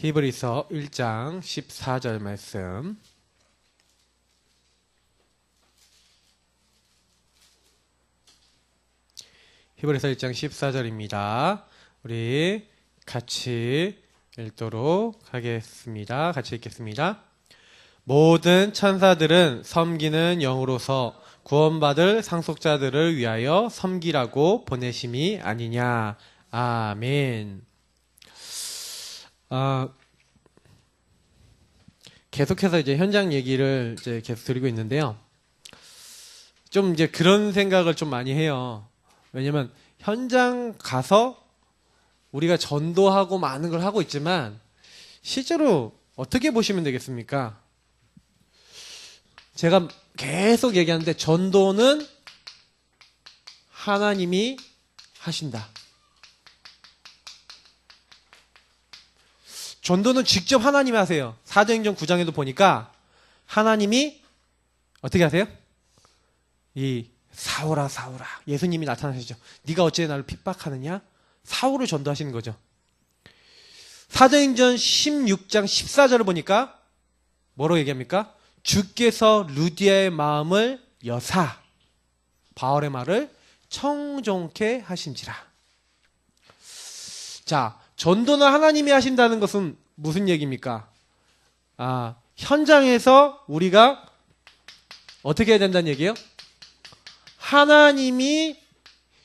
히브리서 1장 14절 말씀. 히브리서 1장 14절입니다. 우리 같이 읽도록 하겠습니다. 같이 읽겠습니다. 모든 천사들은 섬기는 영으로서 구원받을 상속자들을 위하여 섬기라고 보내심이 아니냐. 아멘. 계속해서 이제 현장 얘기를 이제 계속 드리고 있는데요. 좀 이제 그런 생각을 좀 많이 해요. 왜냐면 현장 가서 우리가 전도하고 많은 걸 하고 있지만 실제로 어떻게 보시면 되겠습니까? 제가 계속 얘기하는데 전도는 하나님이 하신다. 전도는 직접 하나님이 하세요. 사도행전 9장에도 보니까 하나님이 어떻게 하세요? 이 사울아 사울아, 예수님이 나타나시죠. 네가 어찌 나를 핍박하느냐? 사울을 전도하시는 거죠. 사도행전 16장 14절을 보니까 뭐라고 얘기합니까? 주께서 루디아의 마음을 여사 바울의 말을 청종케 하신지라. 자, 전도는 하나님이 하신다는 것은 무슨 얘기입니까? 현장에서 우리가 어떻게 해야 된다는 얘기예요? 하나님이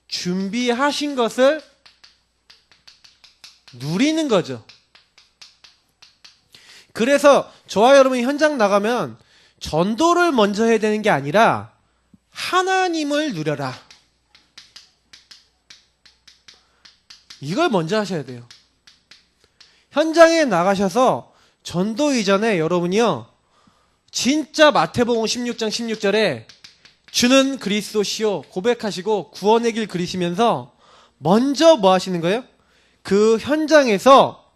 준비하신 것을 누리는 거죠. 그래서 저와 여러분이 현장 나가면 전도를 먼저 해야 되는 게 아니라 하나님을 누려라. 이걸 먼저 하셔야 돼요. 현장에 나가셔서 전도 이전에 여러분이요, 진짜 마태복음 16장 16절에 주는 그리스도시요 고백하시고 구원의 길 그리시면서 먼저 뭐 하시는 거예요? 그 현장에서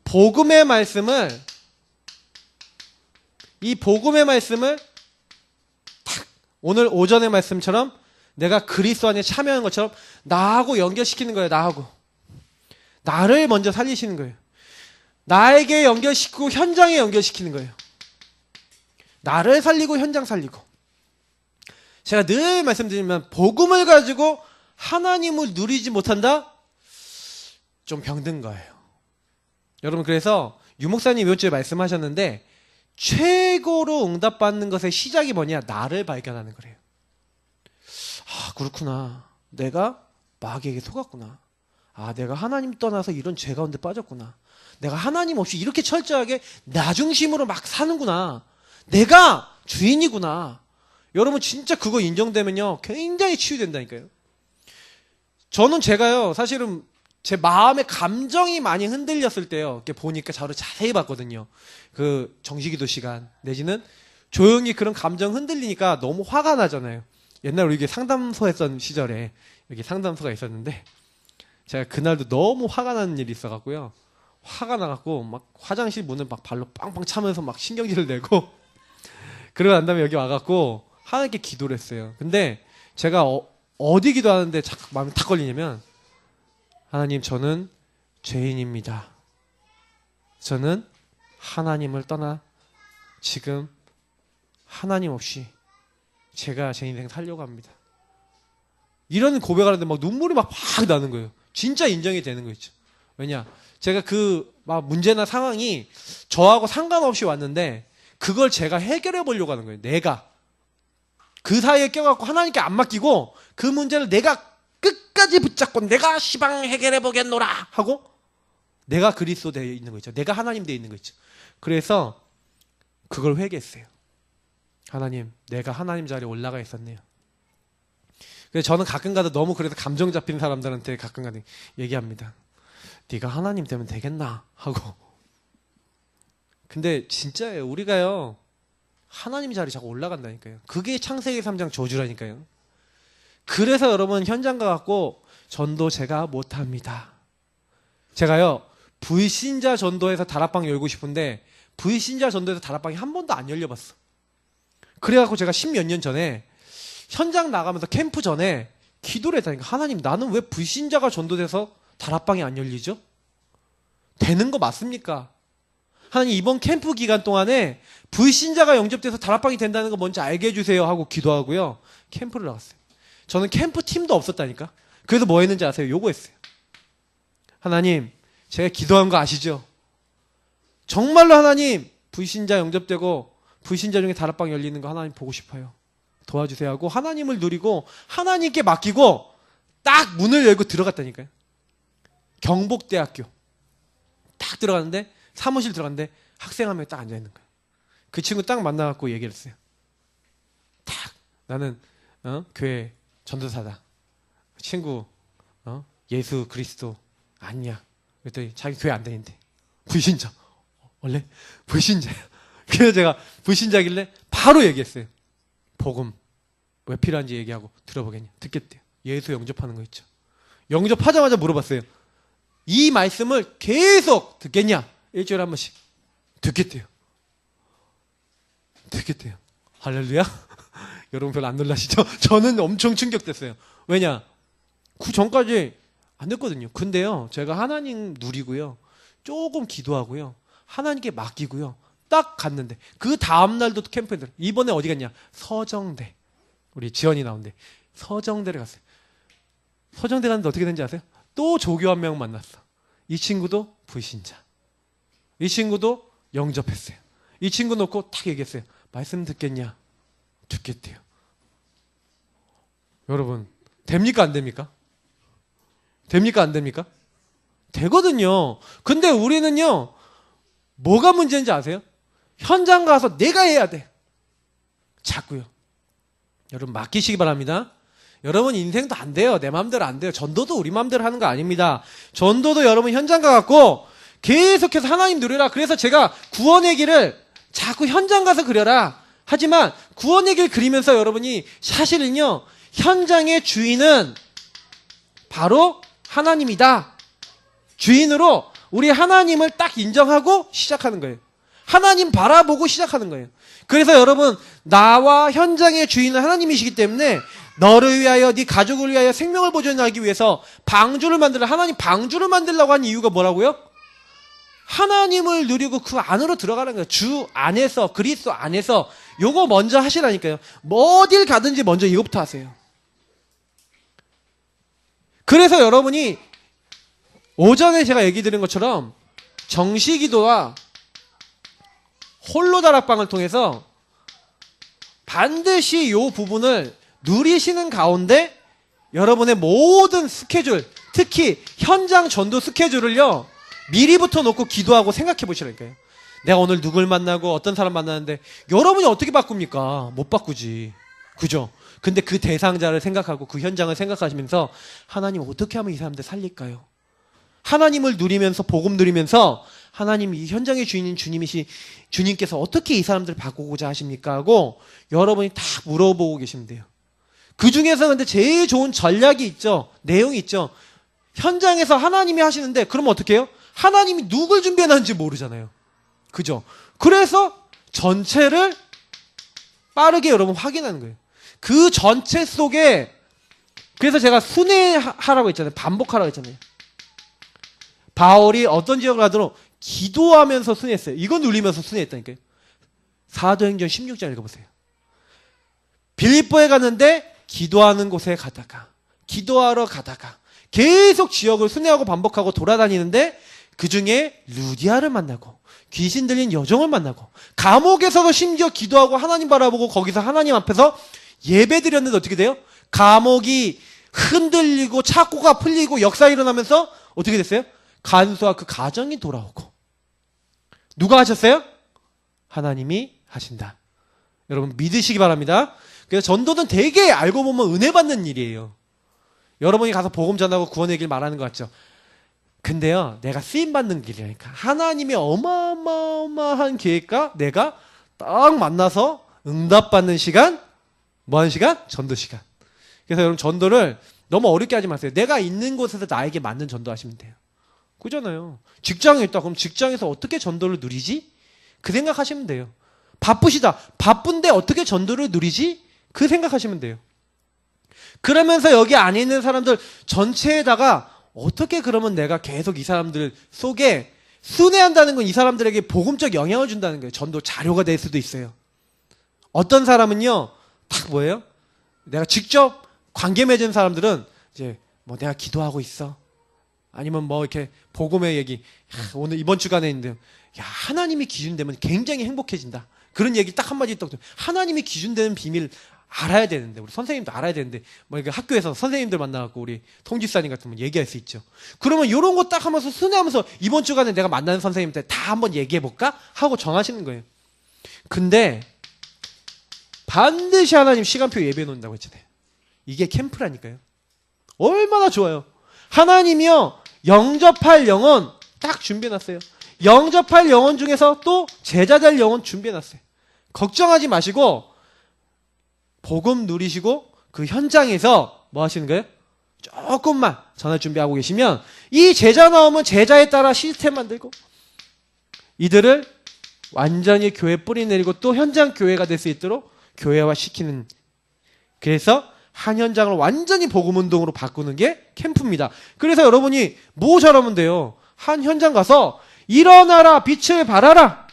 복음의 말씀을, 이 복음의 말씀을 탁, 오늘 오전의 말씀처럼 내가 그리스도 안에 참여하는 것처럼 나하고 연결시키는 거예요. 나를 먼저 살리시는 거예요. 나에게 연결시키고 현장에 연결시키는 거예요. 나를 살리고 현장 살리고. 제가 늘 말씀드리면 복음을 가지고 하나님을 누리지 못한다? 좀 병든 거예요. 여러분, 그래서 유목사님 이번 주에 말씀하셨는데 최고로 응답받는 것의 시작이 뭐냐? 나를 발견하는 거래요. 그렇구나. 내가 마귀에게 속았구나. 내가 하나님 떠나서 이런 죄 가운데 빠졌구나. 내가 하나님 없이 이렇게 철저하게 나 중심으로 막 사는구나. 내가 주인이구나. 여러분, 진짜 그거 인정되면요, 굉장히 치유된다니까요. 저는 제가요, 사실은 제 마음의 감정이 많이 흔들렸을 때요, 이렇게 보니까 저를 자세히 봤거든요. 그 정시기도 시간 내지는 조용히 그런 감정 흔들리니까 너무 화가 나잖아요. 옛날 우리 이게 상담소 했던 시절에 여기 상담소가 있었는데 제가 그날도 너무 화가 나는 일이 있어갖고요. 화가 나갖고 막 화장실 문을 막 발로 빵빵 차면서 막 신경질을 내고 그러고 난 다음에 여기 와갖고 하나님께 기도를 했어요. 근데 제가 어디 기도하는데 자꾸 마음이 탁 걸리냐면, 하나님, 저는 죄인입니다. 저는 하나님을 떠나 지금 하나님 없이 제가 제 인생 살려고 합니다. 이런 고백을 하는데 막 눈물이 막 나는 거예요. 진짜 인정이 되는 거 있죠. 왜냐? 제가 막 문제나 상황이 저하고 상관없이 왔는데 그걸 제가 해결해 보려고 하는 거예요. 내가. 그 사이에 껴갖고 하나님께 안 맡기고 그 문제를 내가 끝까지 붙잡고 내가 시방 해결해 보겠노라 하고 내가 그리스도 되어 있는 거 있죠. 내가 하나님 되어 있는 거 있죠. 그래서 그걸 회개했어요. 하나님, 내가 하나님 자리에 올라가 있었네요. 그래서 저는 가끔가다 너무 그래서 감정 잡힌 사람들한테 가끔가다 얘기합니다. 네가 하나님 되면 되겠나 하고. 근데 진짜예요. 우리가요, 하나님 자리 자꾸 올라간다니까요. 그게 창세기 3장 저주라니까요. 그래서 여러분, 현장 가갖고 전도 제가 못합니다. 제가요, 불신자 전도에서 다락방 열고 싶은데 불신자 전도에서 다락방이 한 번도 안 열려봤어. 그래갖고 제가 10몇 년 전에 현장 나가면서 캠프 전에 기도를 했다니까. 하나님, 나는 왜 불신자가 전도돼서 다락방이 안 열리죠? 되는 거 맞습니까? 하나님 이번 캠프 기간 동안에 불신자가 영접돼서 다락방이 된다는 거 뭔지 알게 해주세요 하고 기도하고요. 캠프를 나갔어요. 저는 캠프 팀도 없었다니까. 그래서 뭐 했는지 아세요? 요거 했어요. 하나님, 제가 기도한 거 아시죠? 정말로 하나님, 불신자 영접되고 불신자 중에 다락방 열리는 거 하나님 보고 싶어요. 도와주세요 하고 하나님을 누리고 하나님께 맡기고 딱 문을 열고 들어갔다니까요. 경복대학교 딱 들어갔는데 사무실 들어갔는데 학생 한 명이 딱 앉아있는 거예요. 그 친구 딱 만나갖고 얘기를 했어요. 딱 나는 교회 전도사다. 친구 예수 그리스도 아니야. 그랬더니 자기 교회 안 다닌대. 불신자. 원래 불신자야. 그래서 제가 불신자길래 바로 얘기했어요. 복음 왜 필요한지 얘기하고 들어보겠냐. 듣겠대요. 예수 영접하는 거 있죠. 영접하자마자 물어봤어요. 이 말씀을 계속 듣겠냐. 일주일에 한 번씩. 듣겠대요. 듣겠대요. 할렐루야. 여러분 별로 안 놀라시죠? 저는 엄청 충격됐어요. 왜냐? 그 전까지 안 됐거든요. 근데요, 제가 하나님 누리고요, 조금 기도하고요, 하나님께 맡기고요, 딱 갔는데 그 다음날도 캠프에 들어. 이번에 어디 갔냐? 서정대. 우리 지연이 나온대. 서정대를 갔어요. 서정대 갔는데 어떻게 된지 아세요? 또 조교 한 명 만났어. 이 친구도 불신자. 이 친구도 영접했어요. 이 친구 놓고 딱 얘기했어요. 말씀 듣겠냐? 듣겠대요. 여러분, 됩니까? 안 됩니까? 됩니까? 안 됩니까? 되거든요. 근데 우리는요, 뭐가 문제인지 아세요? 현장 가서 내가 해야 돼. 자꾸요. 여러분, 맡기시기 바랍니다. 여러분 인생도 안 돼요. 내 마음대로 안 돼요. 전도도 우리 마음대로 하는 거 아닙니다. 전도도 여러분 현장 가갖고 계속해서 하나님 누리라. 그래서 제가 구원의 길을 자꾸 현장 가서 그려라. 하지만 구원의 길 그리면서 여러분이 사실은요, 현장의 주인은 바로 하나님이다. 주인으로 우리 하나님을 딱 인정하고 시작하는 거예요. 하나님 바라보고 시작하는 거예요. 그래서 여러분, 나와 현장의 주인은 하나님이시기 때문에 너를 위하여 네 가족을 위하여 생명을 보존하기 위해서 방주를 만들라. 하나님 방주를 만들려고 한 이유가 뭐라고요? 하나님을 누리고 그 안으로 들어가는 거예요. 주 안에서, 그리스도 안에서. 요거 먼저 하시라니까요. 뭐 어딜 가든지 먼저 이거부터 하세요. 그래서 여러분이 오전에 제가 얘기 드린 것처럼 정시기도와 홀로 다락방을 통해서 반드시 이 부분을 누리시는 가운데 여러분의 모든 스케줄, 특히 현장 전도 스케줄을요, 미리부터 놓고 기도하고 생각해 보시라니까요. 내가 오늘 누굴 만나고 어떤 사람 만나는데 여러분이 어떻게 바꿉니까? 못 바꾸지. 그죠? 근데 그 대상자를 생각하고 그 현장을 생각하시면서 하나님 어떻게 하면 이 사람들 살릴까요? 하나님을 누리면서 복음 누리면서 하나님 이 현장의 주인인 주님께서 어떻게 이 사람들을 바꾸고자 하십니까? 하고 여러분이 다 물어보고 계시면 돼요. 그 중에서 근데 제일 좋은 전략이 있죠. 내용이 있죠. 현장에서 하나님이 하시는데 그러면 어떻게 해요? 하나님이 누굴 준비해놨는지 모르잖아요. 그죠? 그래서 전체를 빠르게 여러분 확인하는 거예요. 그 전체 속에, 그래서 제가 순회하라고 했잖아요. 반복하라고 했잖아요. 바울이 어떤 지역을 가도록 기도하면서 순회했어요. 이거 누리면서 순회했다니까요. 사도행전 16장 읽어보세요. 빌립보에 갔는데 기도하는 곳에 가다가, 기도하러 가다가 계속 지역을 순회하고 반복하고 돌아다니는데 그 중에 루디아를 만나고 귀신 들린 여종을 만나고 감옥에서도 심지어 기도하고 하나님 바라보고 거기서 하나님 앞에서 예배 드렸는데 어떻게 돼요? 감옥이 흔들리고 착고가 풀리고 역사 일어나면서 어떻게 됐어요? 간수와 그 가정이 돌아오고. 누가 하셨어요? 하나님이 하신다. 여러분 믿으시기 바랍니다. 그래서 전도는 되게 알고 보면 은혜 받는 일이에요. 여러분이 가서 복음 전하고 구원의 길 말하는 것 같죠? 근데요, 내가 쓰임 받는 길이라니까. 하나님의 어마어마한 계획과 내가 딱 만나서 응답받는 시간, 뭐 하는 시간? 전도 시간. 그래서 여러분 전도를 너무 어렵게 하지 마세요. 내가 있는 곳에서 나에게 맞는 전도 하시면 돼요. 그잖아요. 직장에 있다. 그럼 직장에서 어떻게 전도를 누리지? 그 생각하시면 돼요. 바쁘시다. 바쁜데 어떻게 전도를 누리지? 그 생각하시면 돼요. 그러면서 여기 안에 있는 사람들 전체에다가 어떻게 그러면 내가 계속 이 사람들 속에 순회한다는 건 이 사람들에게 복음적 영향을 준다는 거예요. 전도 자료가 될 수도 있어요. 어떤 사람은요, 딱 뭐예요? 내가 직접 관계 맺은 사람들은 이제 뭐 내가 기도하고 있어. 아니면 뭐 이렇게 복음의 얘기, 오늘 이번 주간에 있는데, 야, 하나님이 기준 되면 굉장히 행복해진다. 그런 얘기 딱 한마디 딱, 하나님이 기준 되는 비밀 알아야 되는데, 우리 선생님도 알아야 되는데, 뭐 이렇게 학교에서 선생님들 만나갖고 우리 통지사님 같은 분 얘기할 수 있죠. 그러면 이런 거 딱 하면서 순회하면서 이번 주간에 내가 만나는 선생님한테 다 한번 얘기해볼까? 하고 정하시는 거예요. 근데 반드시 하나님 시간표 예배해 놓는다고 했잖아요. 이게 캠프라니까요. 얼마나 좋아요. 하나님이요, 영접할 영혼 딱 준비해놨어요. 영접할 영혼 중에서 또 제자 될 영혼 준비해놨어요. 걱정하지 마시고 복음 누리시고 그 현장에서 뭐 하시는 거예요? 조금만 전할 준비하고 계시면 이 제자 나오면 제자에 따라 시스템 만들고 이들을 완전히 교회 뿌리 내리고 또 현장 교회가 될 수 있도록 교회화 시키는, 그래서 한 현장을 완전히 복음 운동으로 바꾸는 게 캠프입니다. 그래서 여러분이 뭐 잘하면 돼요? 한 현장 가서 일어나라 빛을 발하라.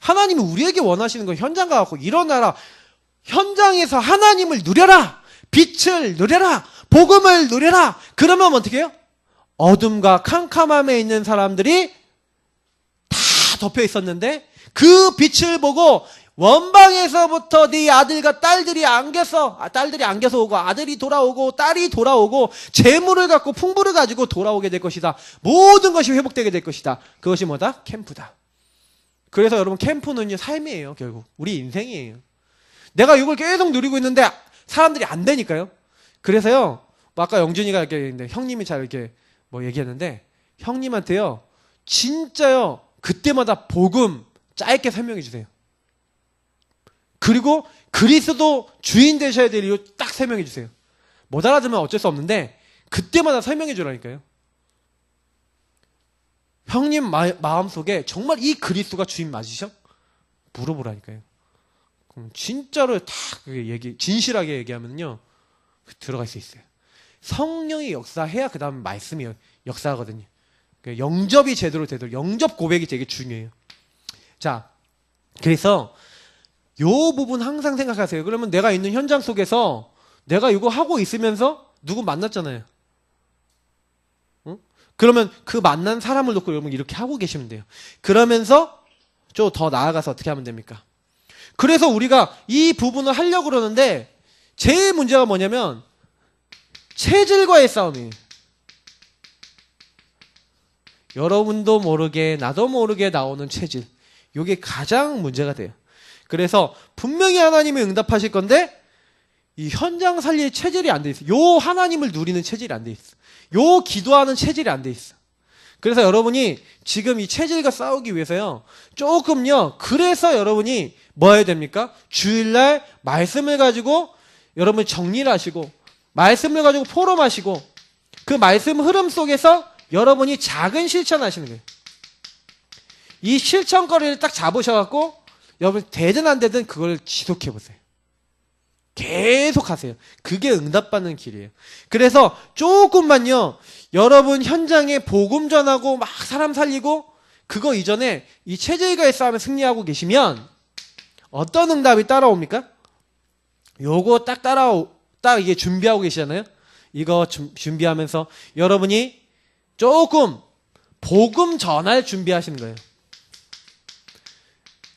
하나님이 우리에게 원하시는 건 현장 가갖고 일어나라. 현장에서 하나님을 누려라. 빛을 누려라. 복음을 누려라. 그러면 어떻게 해요? 어둠과 캄캄함에 있는 사람들이 다 덮여 있었는데 그 빛을 보고 원방에서부터 네 아들과 딸들이 안겨서 딸들이 안겨서 오고 아들이 돌아오고 딸이 돌아오고 재물을 갖고 풍부를 가지고 돌아오게 될 것이다. 모든 것이 회복되게 될 것이다. 그것이 뭐다? 캠프다. 그래서 여러분 캠프는요 삶이에요. 결국 우리 인생이에요. 내가 이걸 계속 누리고 있는데 사람들이 안 되니까요. 그래서요 뭐 아까 영준이가 이렇게 했는데 형님이 잘 이렇게 뭐 얘기했는데 형님한테요 진짜요 그때마다 복음 짧게 설명해 주세요. 그리고 그리스도 주인 되셔야 될 이유 딱 설명해 주세요. 못 알아들으면 어쩔 수 없는데 그때마다 설명해 주라니까요. 형님 마음속에 정말 이 그리스도가 주인 맞으셔? 물어보라니까요. 그럼 진짜로 다 진실하게 얘기하면요 들어갈 수 있어요. 성령이 역사해야 그 다음 말씀이 역사하거든요. 영접이 제대로 되도록 영접 고백이 되게 중요해요. 자, 그래서 요 부분 항상 생각하세요. 그러면 내가 있는 현장 속에서 내가 이거 하고 있으면서 누구 만났잖아요. 응? 그러면 그 만난 사람을 놓고 여러분 이렇게 하고 계시면 돼요. 그러면서 좀 더 나아가서 어떻게 하면 됩니까? 그래서 우리가 이 부분을 하려고 그러는데 제일 문제가 뭐냐면 체질과의 싸움이에요. 여러분도 모르게 나도 모르게 나오는 체질. 이게 가장 문제가 돼요. 그래서 분명히 하나님이 응답하실 건데 이 현장 살릴 체질이 안 돼 있어. 요 하나님을 누리는 체질이 안 돼 있어. 요 기도하는 체질이 안 돼 있어. 그래서 여러분이 지금 이 체질과 싸우기 위해서요. 조금요. 그래서 여러분이 뭐 해야 됩니까? 주일날 말씀을 가지고 여러분이 정리를 하시고 말씀을 가지고 포럼하시고 그 말씀 흐름 속에서 여러분이 작은 실천하시는 거예요. 이 실천거리를 딱 잡으셔갖고 여러분 되든 안 되든 그걸 지속해보세요. 계속 하세요. 그게 응답받는 길이에요. 그래서 조금만요. 여러분 현장에 복음 전하고 막 사람 살리고 그거 이전에 이 체질과의 싸움에 승리하고 계시면 어떤 응답이 따라옵니까? 요거 딱 이게 준비하고 계시잖아요. 이거 준비하면서 여러분이 조금 복음 전할 준비하시는 거예요.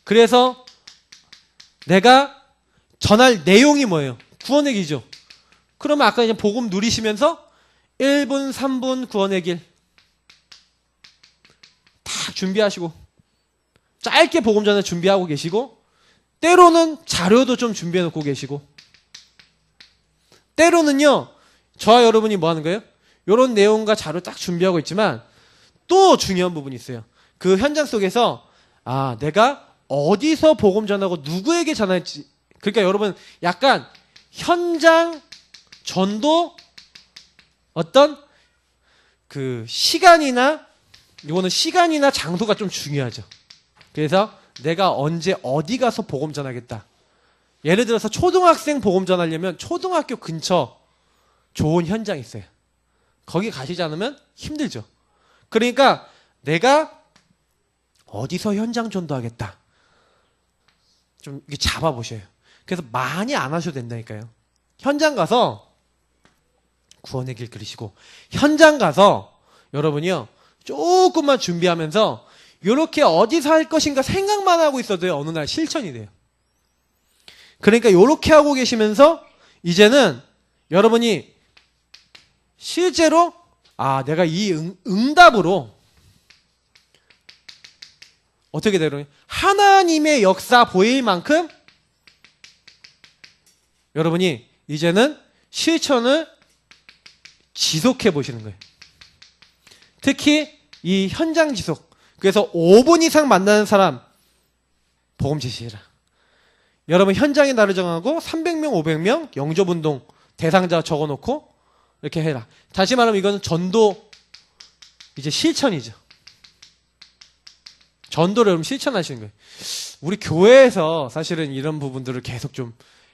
그래서 내가 전할 내용이 뭐예요? 구원의 길이죠. 그러면 아까 이제 복음 누리시면서 1분, 3분 구원의 길 다 준비하시고 짧게 복음 전을 준비하고 계시고 때로는 자료도 좀 준비해 놓고 계시고 때로는요 저와 여러분이 뭐 하는 거예요? 이런 내용과 자료 딱 준비하고 있지만 또 중요한 부분이 있어요. 그 현장 속에서 내가 어디서 복음 전하고 누구에게 전할지. 그러니까 여러분 약간 현장 전도 어떤 그 시간이나 이거는 시간이나 장소가 좀 중요하죠. 그래서 내가 언제 어디 가서 복음 전하겠다. 예를 들어서 초등학생 복음 전하려면 초등학교 근처 좋은 현장이 있어요. 거기 가시지 않으면 힘들죠. 그러니까 내가 어디서 현장 전도하겠다. 좀 이렇게 잡아보셔요. 그래서 많이 안 하셔도 된다니까요. 현장 가서 구원의 길 그리시고, 현장 가서 여러분이요 조금만 준비하면서 이렇게 어디서 할 것인가 생각만 하고 있어도요 어느 날 실천이 돼요. 그러니까 이렇게 하고 계시면서 이제는 여러분이 실제로 내가 이 응답으로 어떻게 되려니 하나님의 역사 보일 만큼 여러분이 이제는 실천을 지속해 보시는 거예요. 특히 이 현장 지속. 그래서 5분 이상 만나는 사람 복음 제시해라. 여러분 현장에 날을 정하고 300명, 500명 영접운동 대상자 적어놓고 이렇게 해라. 다시 말하면 이거는 전도 이제 실천이죠. 전도를 여러분 실천하시는 거예요. 우리 교회에서 사실은 이런 부분들을 계속 좀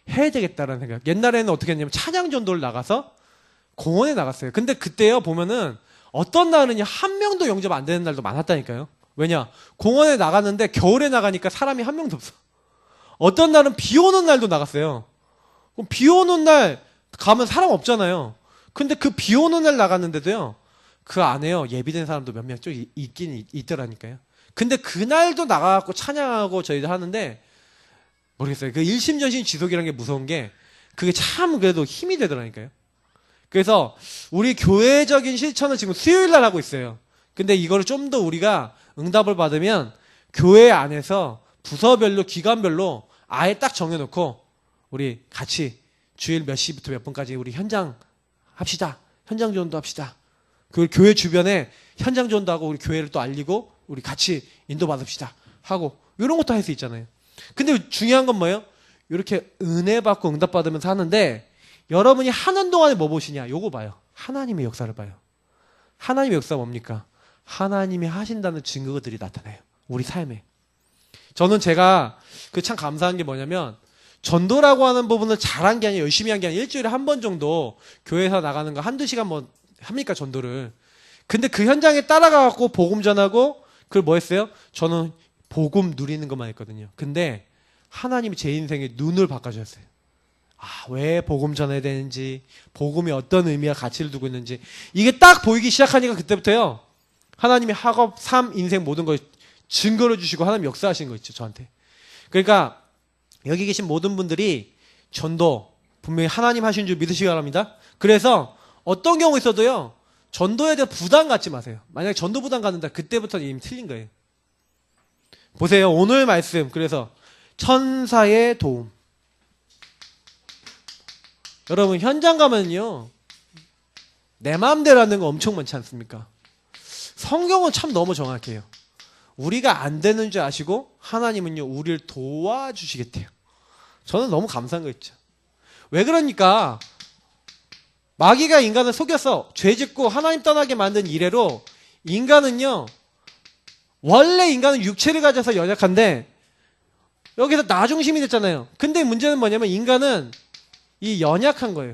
해야 되겠다라는 생각. 옛날에는 어떻게 했냐면 찬양 전도를 나가서 공원에 나갔어요. 근데 그때요 보면은 어떤 날은요 한 명도 영접 안 되는 날도 많았다니까요. 왜냐? 공원에 나갔는데 겨울에 나가니까 사람이 한 명도 없어. 어떤 날은 비 오는 날도 나갔어요. 그럼 비 오는 날 가면 사람 없잖아요. 근데 그 비 오는 날 나갔는데도요 그 안에요 예비된 사람도 몇 명 좀 있긴 있더라니까요. 근데 그날도 나가갖고 찬양하고 저희들 하는데 모르겠어요. 그 일심전심 지속이라는 게 무서운 게 그게 참 그래도 힘이 되더라니까요. 그래서 우리 교회적인 실천을 지금 수요일 날 하고 있어요. 근데 이거를 좀 더 우리가 응답을 받으면 교회 안에서 부서별로 기관별로 아예 딱 정해놓고 우리 같이 주일 몇 시부터 몇 분까지 우리 현장 합시다. 현장 지원도 합시다. 그 교회 주변에 현장 지원도 하고 우리 교회를 또 알리고 우리 같이 인도받읍시다 하고 이런 것도 할 수 있잖아요. 근데 중요한 건 뭐예요? 이렇게 은혜 받고 응답 받으면서 하는데 여러분이 하는 동안에 뭐 보시냐? 요거 봐요. 하나님의 역사를 봐요. 하나님의 역사가 뭡니까? 하나님이 하신다는 증거들이 나타나요. 우리 삶에. 저는 제가 그 참 감사한 게 뭐냐면 전도라고 하는 부분을 잘한 게 아니라 열심히 한 게 아니라 일주일에 한 번 정도 교회에서 나가는 거 한두 시간 뭐 합니까 전도를. 근데 그 현장에 따라가갖고 복음 전하고 그걸 뭐 했어요? 저는 복음 누리는 것만 했거든요. 근데 하나님이 제 인생에 눈을 바꿔주셨어요. 왜 복음 전해야 되는지, 복음이 어떤 의미와 가치를 두고 있는지 이게 딱 보이기 시작하니까 그때부터요 하나님이 학업, 삶, 인생 모든 걸 증거를 주시고 하나님 역사하신 거 있죠 저한테. 그러니까 여기 계신 모든 분들이 전도 분명히 하나님 하신 줄 믿으시기 바랍니다. 그래서 어떤 경우 있어도요 전도에 대한 부담 갖지 마세요. 만약에 전도 부담 갖는다 그때부터는 이미 틀린 거예요. 보세요 오늘 말씀. 그래서 천사의 도움. 여러분 현장 가면요 내 마음대로 하는 거 엄청 많지 않습니까? 성경은 참 너무 정확해요. 우리가 안 되는 줄 아시고 하나님은요 우리를 도와주시겠대요. 저는 너무 감사한 거 있죠. 왜 그러니까 마귀가 인간을 속여서 죄 짓고 하나님 떠나게 만든 이래로 인간은요 원래 인간은 육체를 가져서 연약한데 여기서 나 중심이 됐잖아요. 근데 문제는 뭐냐면 인간은 이 연약한 거예요.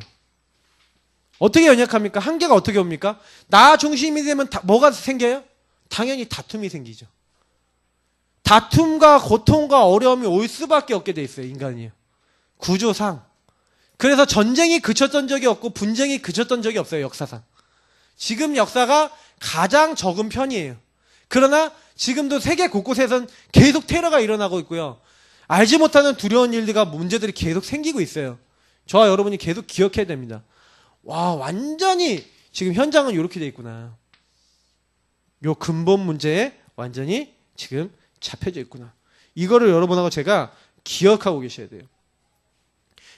어떻게 연약합니까? 한계가 어떻게 옵니까? 나 중심이 되면 뭐가 생겨요? 당연히 다툼이 생기죠. 다툼과 고통과 어려움이 올 수밖에 없게 돼 있어요. 인간이요. 구조상. 그래서 전쟁이 그쳤던 적이 없고 분쟁이 그쳤던 적이 없어요. 역사상. 지금 역사가 가장 적은 편이에요. 그러나 지금도 세계 곳곳에선 계속 테러가 일어나고 있고요. 알지 못하는 두려운 일들과 문제들이 계속 생기고 있어요. 저와 여러분이 계속 기억해야 됩니다. 와, 완전히 지금 현장은 이렇게 돼 있구나. 요 근본 문제에 완전히 지금 잡혀져 있구나. 이거를 여러분하고 제가 기억하고 계셔야 돼요.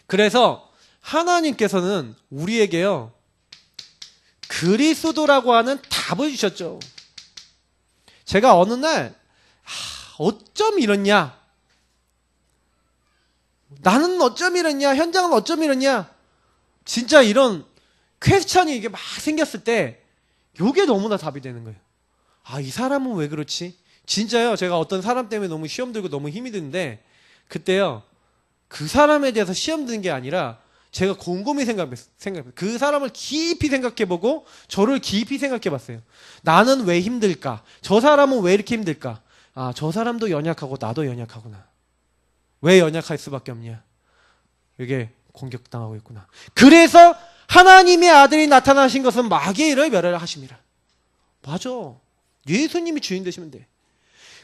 그래서 하나님께서는 우리에게요 그리스도라고 하는 답을 주셨죠. 제가 어느 날 어쩜 이렇냐, 나는 어쩜 이렇냐, 현장은 어쩜 이렇냐, 진짜 이런 퀘스천이 이게 막 생겼을 때 요게 너무나 답이 되는 거예요. 이 사람은 왜 그렇지? 진짜요. 제가 어떤 사람 때문에 너무 시험 들고 너무 힘이 드는데 그때요 그 사람에 대해서 시험 드는 게 아니라 제가 곰곰이 생각했어요. 그 사람을 깊이 생각해보고 저를 깊이 생각해봤어요. 나는 왜 힘들까? 저 사람은 왜 이렇게 힘들까? 아, 저 사람도 연약하고 나도 연약하구나. 왜 연약할 수밖에 없냐? 이게 공격당하고 있구나. 그래서 하나님의 아들이 나타나신 것은 마귀의 일을 멸하심이라. 맞아. 예수님이 주인 되시면 돼.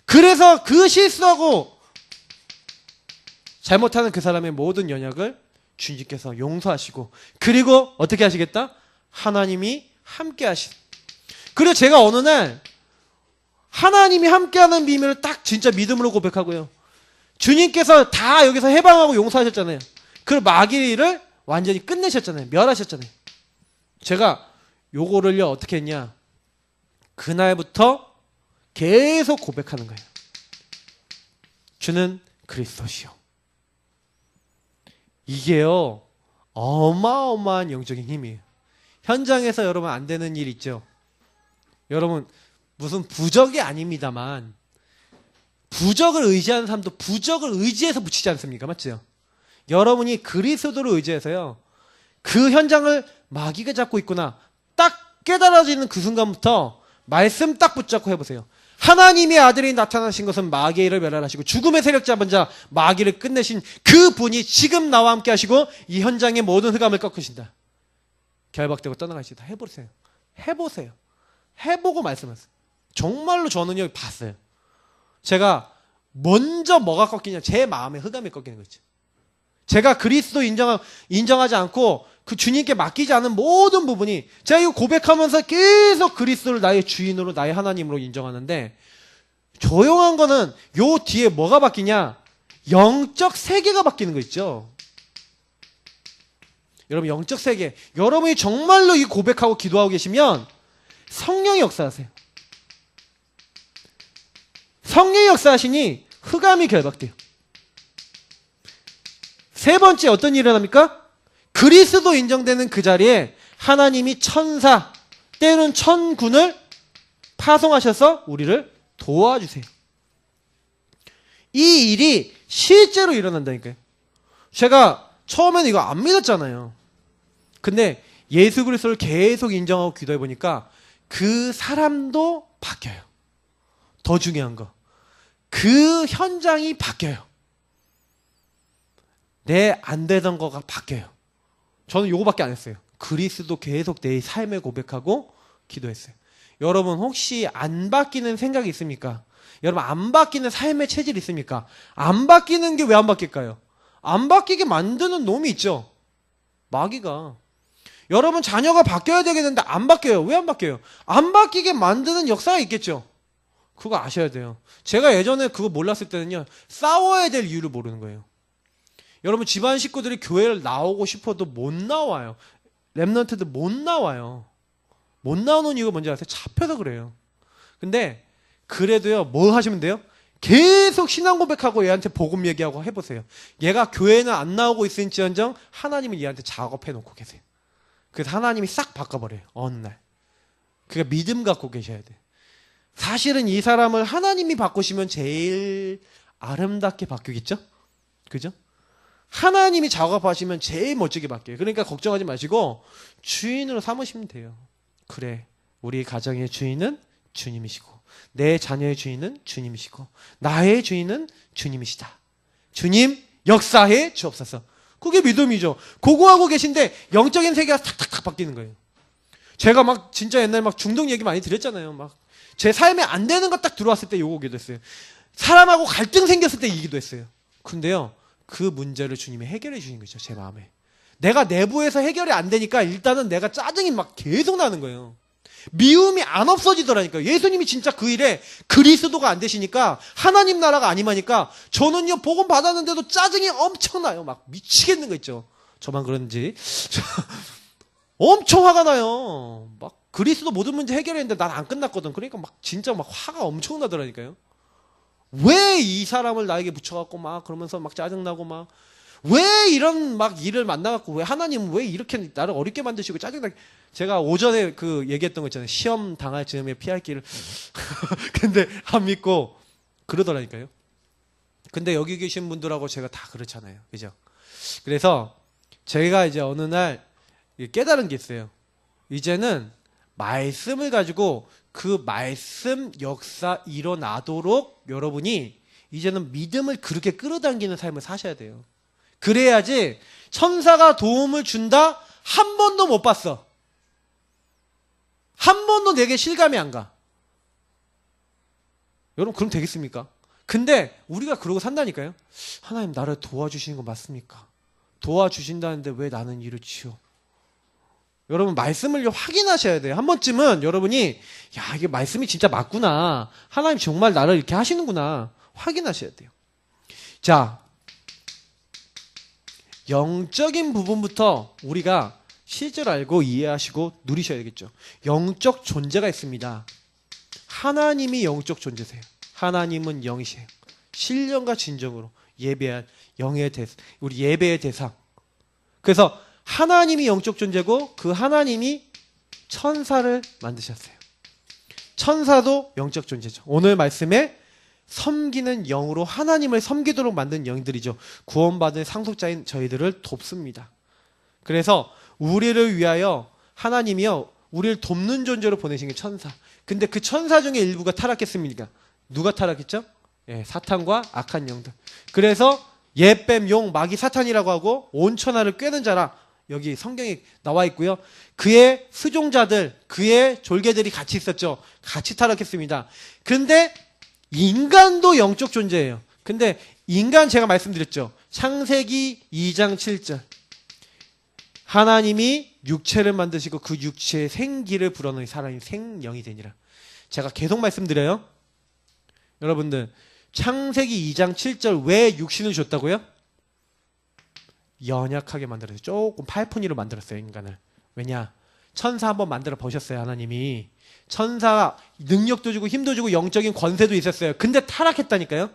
그래서 그 실수하고 잘못하는 그 사람의 모든 연약을 주님께서 용서하시고, 그리고 어떻게 하시겠다? 하나님이 함께 하시. 그리고 제가 어느 날 하나님이 함께하는 비밀을 딱 진짜 믿음으로 고백하고요. 주님께서 다 여기서 해방하고 용서하셨잖아요. 그 마귀를 완전히 끝내셨잖아요. 멸하셨잖아요. 제가 요거를요 어떻게 했냐? 그날부터 계속 고백하는 거예요. 주는 그리스도시요. 이게요 어마어마한 영적인 힘이에요. 현장에서 여러분 안 되는 일 있죠? 여러분 무슨 부적이 아닙니다만 부적을 의지하는 사람도 부적을 의지해서 붙이지 않습니까? 맞죠? 여러분이 그리스도를 의지해서요 그 현장을 마귀가 잡고 있구나 딱 깨달아지는 그 순간부터 말씀 딱 붙잡고 해보세요. 하나님의 아들이 나타나신 것은 마귀의 일을 멸하시고 죽음의 세력 잡은 자 마귀를 끝내신 그 분이 지금 나와 함께 하시고 이 현장의 모든 흑암을 꺾으신다. 결박되고 떠나가시다. 해보세요. 해보세요. 해보고 말씀하세요. 정말로 저는요 봤어요. 제가 먼저 뭐가 꺾이냐? 제 마음의 흑암이 꺾이는 거죠. 제가 그리스도 인정하지 않고 그 주님께 맡기지 않은 모든 부분이 제가 이거 고백하면서 계속 그리스도를 나의 주인으로 나의 하나님으로 인정하는데 조용한 거는 요 뒤에 뭐가 바뀌냐? 영적 세계가 바뀌는 거 있죠. 여러분 영적 세계 여러분이 정말로 이 고백하고 기도하고 계시면 성령이 역사하세요. 성령이 역사하시니 흑암이 결박돼요. 세 번째 어떤 일이 일어납니까? 그리스도 인정되는 그 자리에 하나님이 천사 때로는 천군을 파송하셔서 우리를 도와주세요. 이 일이 실제로 일어난다니까요. 제가 처음에는 이거 안 믿었잖아요. 근데 예수 그리스도를 계속 인정하고 기도해 보니까 그 사람도 바뀌어요. 더 중요한 거. 그 현장이 바뀌어요. 내 안 되던 거가 바뀌어요. 저는 요거밖에 안 했어요. 그리스도 계속 내 삶을 고백하고 기도했어요. 여러분 혹시 안 바뀌는 생각이 있습니까? 여러분 안 바뀌는 삶의 체질이 있습니까? 안 바뀌는 게 왜 안 바뀔까요? 안 바뀌게 만드는 놈이 있죠. 마귀가. 여러분 자녀가 바뀌어야 되겠는데 안 바뀌어요. 왜 안 바뀌어요? 안 바뀌게 만드는 역사가 있겠죠. 그거 아셔야 돼요. 제가 예전에 그거 몰랐을 때는요 싸워야 될 이유를 모르는 거예요. 여러분 집안 식구들이 교회를 나오고 싶어도 못 나와요. 랩런트들 못 나와요. 못 나오는 이유가 뭔지 아세요? 잡혀서 그래요. 근데 그래도요 뭐 하시면 돼요? 계속 신앙 고백하고 얘한테 복음 얘기하고 해보세요. 얘가 교회는 안 나오고 있을지언정 하나님은 얘한테 작업해 놓고 계세요. 그래서 하나님이 싹 바꿔버려요. 어느 날. 그러니까 믿음 갖고 계셔야 돼요. 사실은 이 사람을 하나님이 바꾸시면 제일 아름답게 바뀌겠죠? 그죠? 하나님이 작업하시면 제일 멋지게 바뀌어요. 그러니까 걱정하지 마시고 주인으로 삼으시면 돼요. 그래, 우리 가정의 주인은 주님이시고 내 자녀의 주인은 주님이시고 나의 주인은 주님이시다. 주님 역사해 주옵소서. 그게 믿음이죠. 그거 하고 계신데 영적인 세계가 탁탁탁 바뀌는 거예요. 제가 막 진짜 옛날에 막 중독 얘기 많이 드렸잖아요. 막 제 삶에 안 되는 거 딱 들어왔을 때 요거 기도했어요. 사람하고 갈등 생겼을 때 이 기도했어요. 근데요 그 문제를 주님이 해결해 주신 거죠. 제 마음에. 내가 내부에서 해결이 안 되니까 일단은 내가 짜증이 막 계속 나는 거예요. 미움이 안 없어지더라니까요. 예수님이 진짜 그 일에 그리스도가 안 되시니까 하나님 나라가 아니마니까 저는요 복음 받았는데도 짜증이 엄청나요. 막 미치겠는 거 있죠. 저만 그런지 엄청 화가 나요. 막 그리스도 모든 문제 해결했는데 난 안 끝났거든. 그러니까 막 진짜 막 화가 엄청 나더라니까요. 왜 이 사람을 나에게 붙여갖고 막 그러면서 막 짜증나고 막 왜 이런 막 일을 만나갖고 왜 하나님은 왜 이렇게 나를 어렵게 만드시고 짜증나게. 제가 오전에 그 얘기했던 거 있잖아요. 시험 당할 즈음에 피할 길을 근데 안 믿고 그러더라니까요. 근데 여기 계신 분들하고 제가 다 그렇잖아요. 그죠? 그래서 제가 이제 어느 날 깨달은 게 있어요. 이제는 말씀을 가지고 그 말씀 역사 일어나도록 여러분이 이제는 믿음을 그렇게 끌어당기는 삶을 사셔야 돼요. 그래야지 천사가 도움을 준다? 한 번도 못 봤어. 한 번도 내게 실감이 안 가. 여러분 그럼 되겠습니까? 근데 우리가 그러고 산다니까요. 하나님 나를 도와주시는 거 맞습니까? 도와주신다는데 왜 나는 이렇지요? 여러분 말씀을 확인하셔야 돼요. 한 번쯤은 여러분이 야 이게 말씀이 진짜 맞구나. 하나님 정말 나를 이렇게 하시는구나. 확인하셔야 돼요. 자, 영적인 부분부터 우리가 실제로 알고 이해하시고 누리셔야 되겠죠. 영적 존재가 있습니다. 하나님이 영적 존재세요. 하나님은 영이세요. 신령과 진정으로 예배할 영의 대상, 우리 예배의 대상. 그래서 하나님이 영적 존재고 그 하나님이 천사를 만드셨어요. 천사도 영적 존재죠. 오늘 말씀에 섬기는 영으로 하나님을 섬기도록 만든 영들이죠. 구원받은 상속자인 저희들을 돕습니다. 그래서 우리를 위하여 하나님이요 우리를 돕는 존재로 보내신 게 천사. 근데 그 천사 중에 일부가 타락했습니까? 누가 타락했죠? 예, 사탄과 악한 영들. 그래서 예뱀, 용, 마귀, 사탄이라고 하고 온 천하를 꿰는 자라 여기 성경에 나와 있고요. 그의 수종자들, 그의 졸개들이 같이 있었죠. 같이 타락했습니다. 그런데 인간도 영적 존재예요. 근데 인간 제가 말씀드렸죠. 창세기 2장 7절. 하나님이 육체를 만드시고 그 육체에 생기를 불어넣으니 사람이 생영이 되니라. 제가 계속 말씀드려요. 여러분들 창세기 2장 7절 왜 육신을 줬다고요? 연약하게 만들었어요. 조금 팔푼이로 만들었어요. 인간을. 왜냐? 천사 한번 만들어 보셨어요. 하나님이. 천사 능력도 주고 힘도 주고 영적인 권세도 있었어요. 근데 타락했다니까요.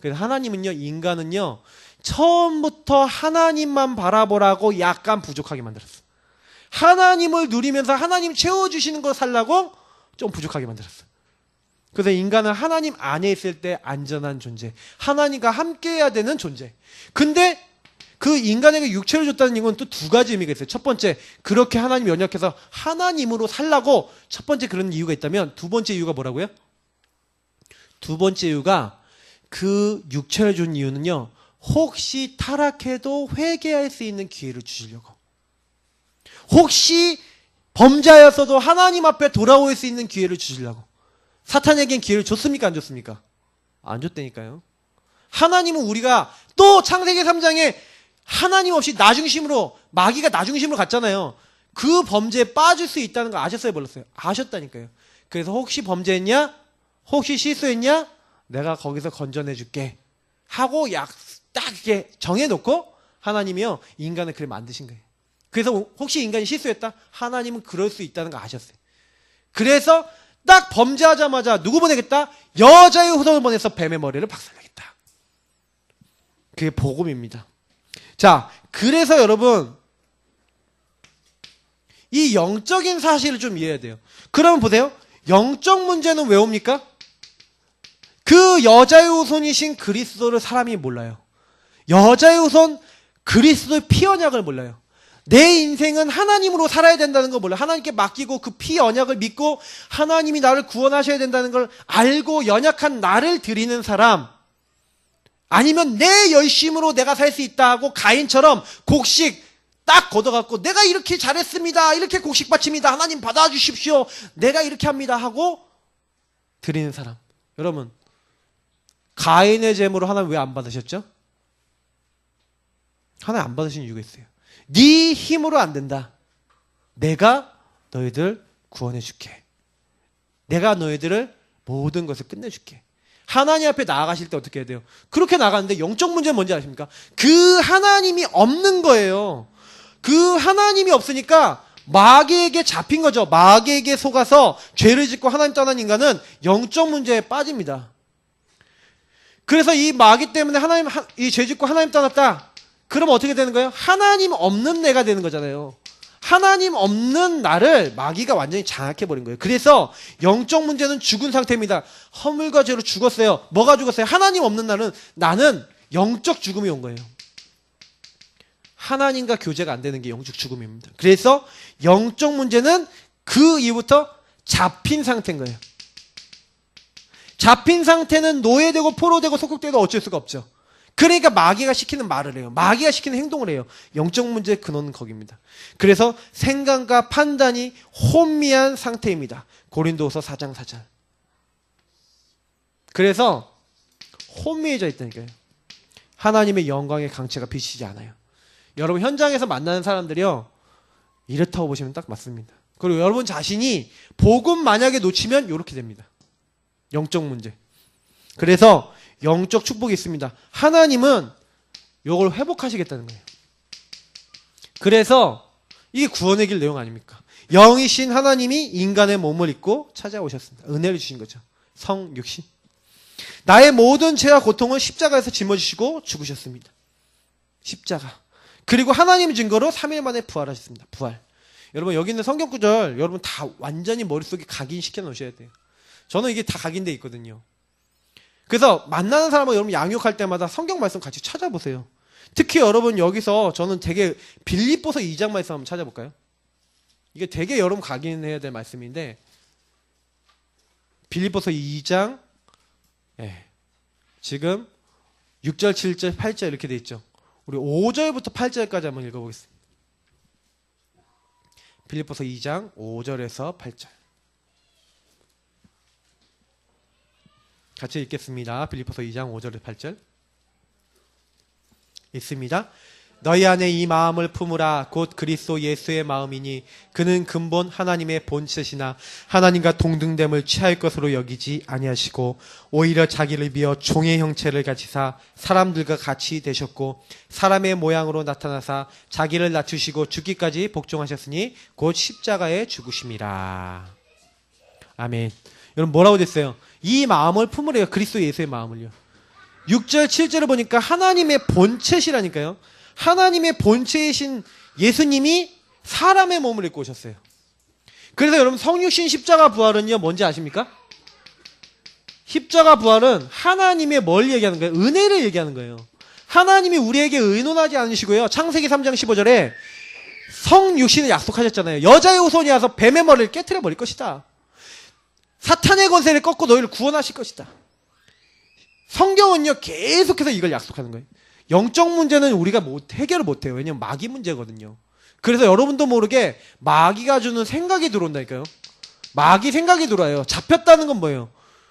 그래서 하나님은요 인간은요 처음부터 하나님만 바라보라고 약간 부족하게 만들었어. 하나님을 누리면서 하나님 채워주시는 거 살라고 좀 부족하게 만들었어. 그래서 인간은 하나님 안에 있을 때 안전한 존재, 하나님과 함께해야 되는 존재. 근데 그 인간에게 육체를 줬다는 이유는 또 두 가지 의미가 있어요. 첫 번째, 그렇게 하나님 연약해서 하나님으로 살라고 첫 번째 그런 이유가 있다면, 두 번째 이유가 뭐라고요? 두 번째 이유가 그 육체를 준 이유는요, 혹시 타락해도 회개할 수 있는 기회를 주시려고. 혹시 범죄하였어도 하나님 앞에 돌아올 수 있는 기회를 주시려고. 사탄에겐 기회를 줬습니까? 안 줬습니까? 안 줬다니까요. 하나님은 우리가 또 창세기 3장에 하나님 없이 나 중심으로, 마귀가 나 중심으로 갔잖아요. 그 범죄에 빠질 수 있다는 거 아셨어요? 몰랐어요? 아셨다니까요. 그래서 혹시 범죄했냐? 혹시 실수했냐? 내가 거기서 건져내 줄게 하고 딱 이렇게 정해놓고 하나님이요 인간을 그렇게 만드신 거예요. 그래서 혹시 인간이 실수했다? 하나님은 그럴 수 있다는 거 아셨어요. 그래서 딱 범죄하자마자 누구 보내겠다? 여자의 후손을 보내서 뱀의 머리를 박살내겠다. 그게 복음입니다. 자, 그래서 여러분 이 영적인 사실을 좀 이해해야 돼요. 그러면 보세요. 영적 문제는 왜 옵니까? 그 여자의 후손이신 그리스도를 사람이 몰라요. 여자의 후손 그리스도의 피 언약을 몰라요. 내 인생은 하나님으로 살아야 된다는 걸 몰라요. 하나님께 맡기고 그 피 언약을 믿고 하나님이 나를 구원하셔야 된다는 걸 알고 연약한 나를 드리는 사람, 아니면 내 열심으로 내가 살 수 있다 하고 가인처럼 곡식 딱 걷어갖고 내가 이렇게 잘했습니다, 이렇게 곡식 바칩니다, 하나님 받아주십시오, 내가 이렇게 합니다 하고 드리는 사람. 여러분, 가인의 제물로 하나님 왜 안 받으셨죠? 하나님 안 받으신 이유가 있어요. 네 힘으로 안 된다. 내가 너희들 구원해 줄게. 내가 너희들을 모든 것을 끝내줄게. 하나님 앞에 나아가실 때 어떻게 해야 돼요? 그렇게 나가는데 영적 문제는 뭔지 아십니까? 그 하나님이 없는 거예요. 그 하나님이 없으니까 마귀에게 잡힌 거죠. 마귀에게 속아서 죄를 짓고 하나님 떠난 인간은 영적 문제에 빠집니다. 그래서 이 마귀 때문에 이 죄 짓고 하나님 떠났다. 그럼 어떻게 되는 거예요? 하나님 없는 내가 되는 거잖아요. 하나님 없는 나를 마귀가 완전히 장악해버린 거예요. 그래서 영적 문제는 죽은 상태입니다. 허물과 죄로 죽었어요. 뭐가 죽었어요? 하나님 없는 나는 영적 죽음이 온 거예요. 하나님과 교제가 안 되는 게 영적 죽음입니다. 그래서 영적 문제는 그 이후부터 잡힌 상태인 거예요. 잡힌 상태는 노예되고 포로되고 속국되도 어쩔 수가 없죠. 그러니까 마귀가 시키는 말을 해요. 마귀가 시키는 행동을 해요. 영적 문제의 근원은 거기입니다. 그래서 생각과 판단이 혼미한 상태입니다. 고린도후서 4장 4절. 그래서 혼미해져 있다니까요. 하나님의 영광의 강체가 비치지 않아요. 여러분 현장에서 만나는 사람들이요, 이렇다고 보시면 딱 맞습니다. 그리고 여러분 자신이 복음 만약에 놓치면 이렇게 됩니다. 영적 문제. 그래서 영적 축복이 있습니다. 하나님은 이걸 회복하시겠다는 거예요. 그래서 이게 구원의 길 내용 아닙니까? 영이신 하나님이 인간의 몸을 입고 찾아오셨습니다. 은혜를 주신 거죠. 성육신. 나의 모든 죄와 고통을 십자가에서 짊어지시고 죽으셨습니다. 십자가. 그리고 하나님 증거로 3일 만에 부활하셨습니다. 부활. 여러분 여기 있는 성경 구절 여러분 다 완전히 머릿속에 각인시켜 놓으셔야 돼요. 저는 이게 다 각인돼 있거든요. 그래서 만나는 사람하고 여러분 양육할 때마다 성경 말씀 같이 찾아보세요. 특히 여러분 여기서 저는 되게 빌립보서 2장 말씀 한번 찾아볼까요? 이게 되게 여러분 각인해야 될 말씀인데 빌립보서 2장 지금 6절, 7절, 8절 이렇게 돼 있죠. 우리 5절부터 8절까지 한번 읽어보겠습니다. 빌립보서 2장 5절에서 8절 같이 읽겠습니다. 빌립보서 2장 5절에서 8절 있습니다. 너희 안에 이 마음을 품으라. 곧 그리스도 예수의 마음이니 그는 근본 하나님의 본체시나 하나님과 동등됨을 취할 것으로 여기지 아니하시고 오히려 자기를 비어 종의 형체를 가지사 사람들과 같이 되셨고 사람의 모양으로 나타나사 자기를 낮추시고 죽기까지 복종하셨으니 곧 십자가에 죽으심이라. 아멘. 여러분 뭐라고 됐어요? 이 마음을 품으래요. 그리스도 예수의 마음을요. 6절 7절을 보니까 하나님의 본체시라니까요. 하나님의 본체이신 예수님이 사람의 몸을 입고 오셨어요. 그래서 여러분 성육신 십자가 부활은요 뭔지 아십니까? 십자가 부활은 하나님의 뭘 얘기하는 거예요? 은혜를 얘기하는 거예요. 하나님이 우리에게 의논하지 않으시고요. 창세기 3장 15절에 성육신을 약속하셨잖아요. 여자의 후손이 와서 뱀의 머리를 깨트려 버릴 것이다. 사탄의 권세를 꺾고 너희를 구원하실 것이다. 성경은요 계속해서 이걸 약속하는 거예요. 영적 문제는 우리가 해결을 못해요. 왜냐면 마귀 문제거든요. 그래서 여러분도 모르게 마귀가 주는 생각이 들어온다니까요. 마귀 생각이 들어와요. 잡혔다는 건 뭐예요?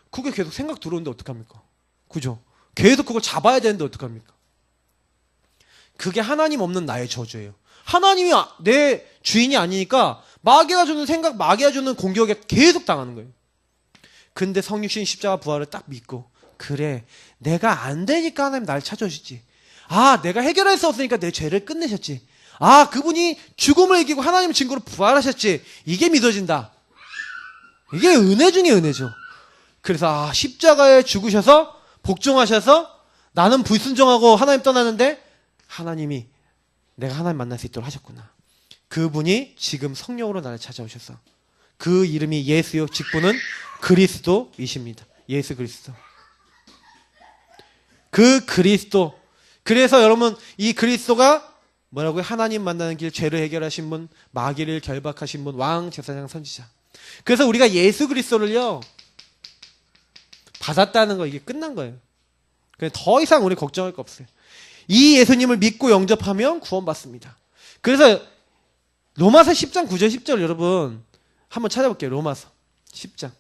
그게 계속 생각 들어오는데 어떡합니까? 그죠? 계속 그걸 잡아야 되는데 어떡합니까? 그게 하나님 없는 나의 저주예요. 하나님이 내 주인이 아니니까 마귀가 주는 생각, 마귀가 주는 공격에 계속 당하는 거예요. 근데 성육신 십자가 부활을 딱 믿고 그래 내가 안 되니까 하나님 날 찾아오시지. 아 내가 해결할 수 없으니까 내 죄를 끝내셨지. 아 그분이 죽음을 이기고 하나님 증거로 부활하셨지. 이게 믿어진다. 이게 은혜 중에 은혜죠. 그래서 십자가에 죽으셔서 복종하셔서 나는 불순종하고 하나님 떠나는데 하나님이 내가 하나님 만날 수 있도록 하셨구나. 그분이 지금 성령으로 나를 찾아오셔서 그 이름이 예수요 직분은 그리스도이십니다. 예수 그리스도. 그 그리스도. 그래서 여러분 이 그리스도가 뭐라고요? 하나님 만나는 길, 죄를 해결하신 분, 마귀를 결박하신 분, 왕, 제사장, 선지자. 그래서 우리가 예수 그리스도를요 받았다는 거 이게 끝난 거예요. 그냥 더 이상 우리 걱정할 거 없어요. 이 예수님을 믿고 영접하면 구원받습니다. 그래서 로마서 10장 9절 10절 여러분 한번 찾아볼게요. 로마서 10장.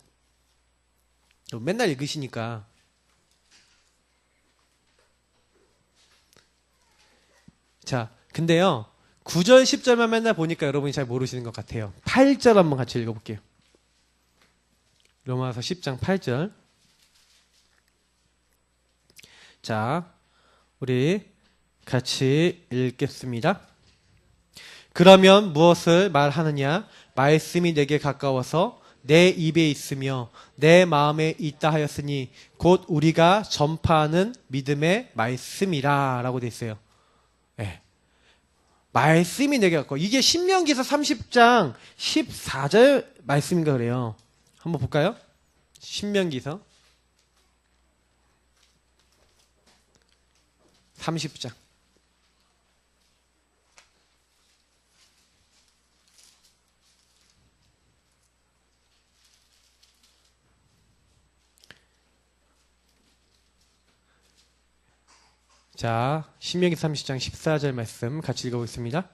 맨날 읽으시니까. 자, 근데요 9절 10절만 맨날 보니까 여러분이 잘 모르시는 것 같아요. 8절 한번 같이 읽어볼게요. 로마서 10장 8절. 자, 우리 같이 읽겠습니다. 그러면 무엇을 말하느냐? 말씀이 내게 가까워서 내 입에 있으며 내 마음에 있다 하였으니 곧 우리가 전파하는 믿음의 말씀이라 라고 되어 있어요. 네. 말씀이 내게 가까워. 이게 신명기서 30장 14절 말씀인가 그래요. 한번 볼까요? 신명기서 30장 자, 신명기 30장 14절 말씀 같이 읽어보겠습니다.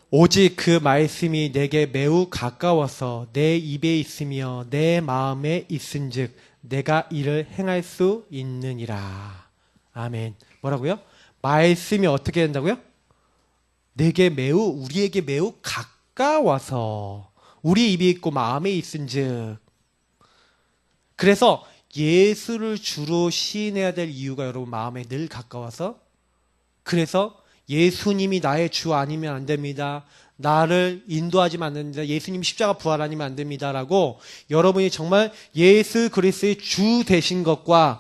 오직 그 말씀이 내게 매우 가까워서 내 입에 있으며 내 마음에 있은즉 내가 이를 행할 수 있느니라. 아멘. 뭐라고요? 말씀이 어떻게 된다고요? 우리에게 매우 가까워서 우리 입에 있고 마음에 있은즉. 그래서 예수를 주로 시인해야 될 이유가 여러분 마음에 늘 가까워서, 그래서 예수님이 나의 주 아니면 안 됩니다. 나를 인도하지만 안 됩니다. 예수님 십자가 부활 아니면 안 됩니다라고 여러분이 정말 예수 그리스도의 주 되신 것과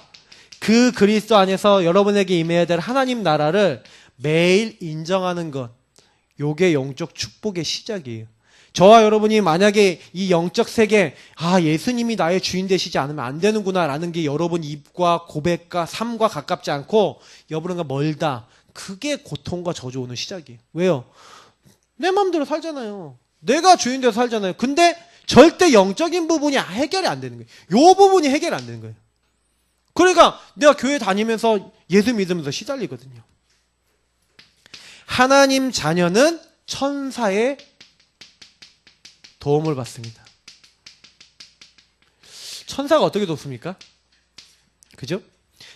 그 그리스도 안에서 여러분에게 임해야 될 하나님 나라를 매일 인정하는 것, 요게 영적 축복의 시작이에요. 저와 여러분이 만약에 이 영적 세계, 예수님이 나의 주인 되시지 않으면 안 되는구나 라는 게 여러분 입과 고백과 삶과 가깝지 않고 여러분과 멀다. 그게 고통과 저주 오는 시작이에요. 왜요? 내 마음대로 살잖아요. 내가 주인 돼서 살잖아요. 근데 절대 영적인 부분이 해결이 안 되는 거예요. 요 부분이 해결이 안 되는 거예요. 그러니까 내가 교회 다니면서 예수 믿으면서 시달리거든요. 하나님 자녀는 천사의 도움을 받습니다. 천사가 어떻게 돕습니까? 그죠?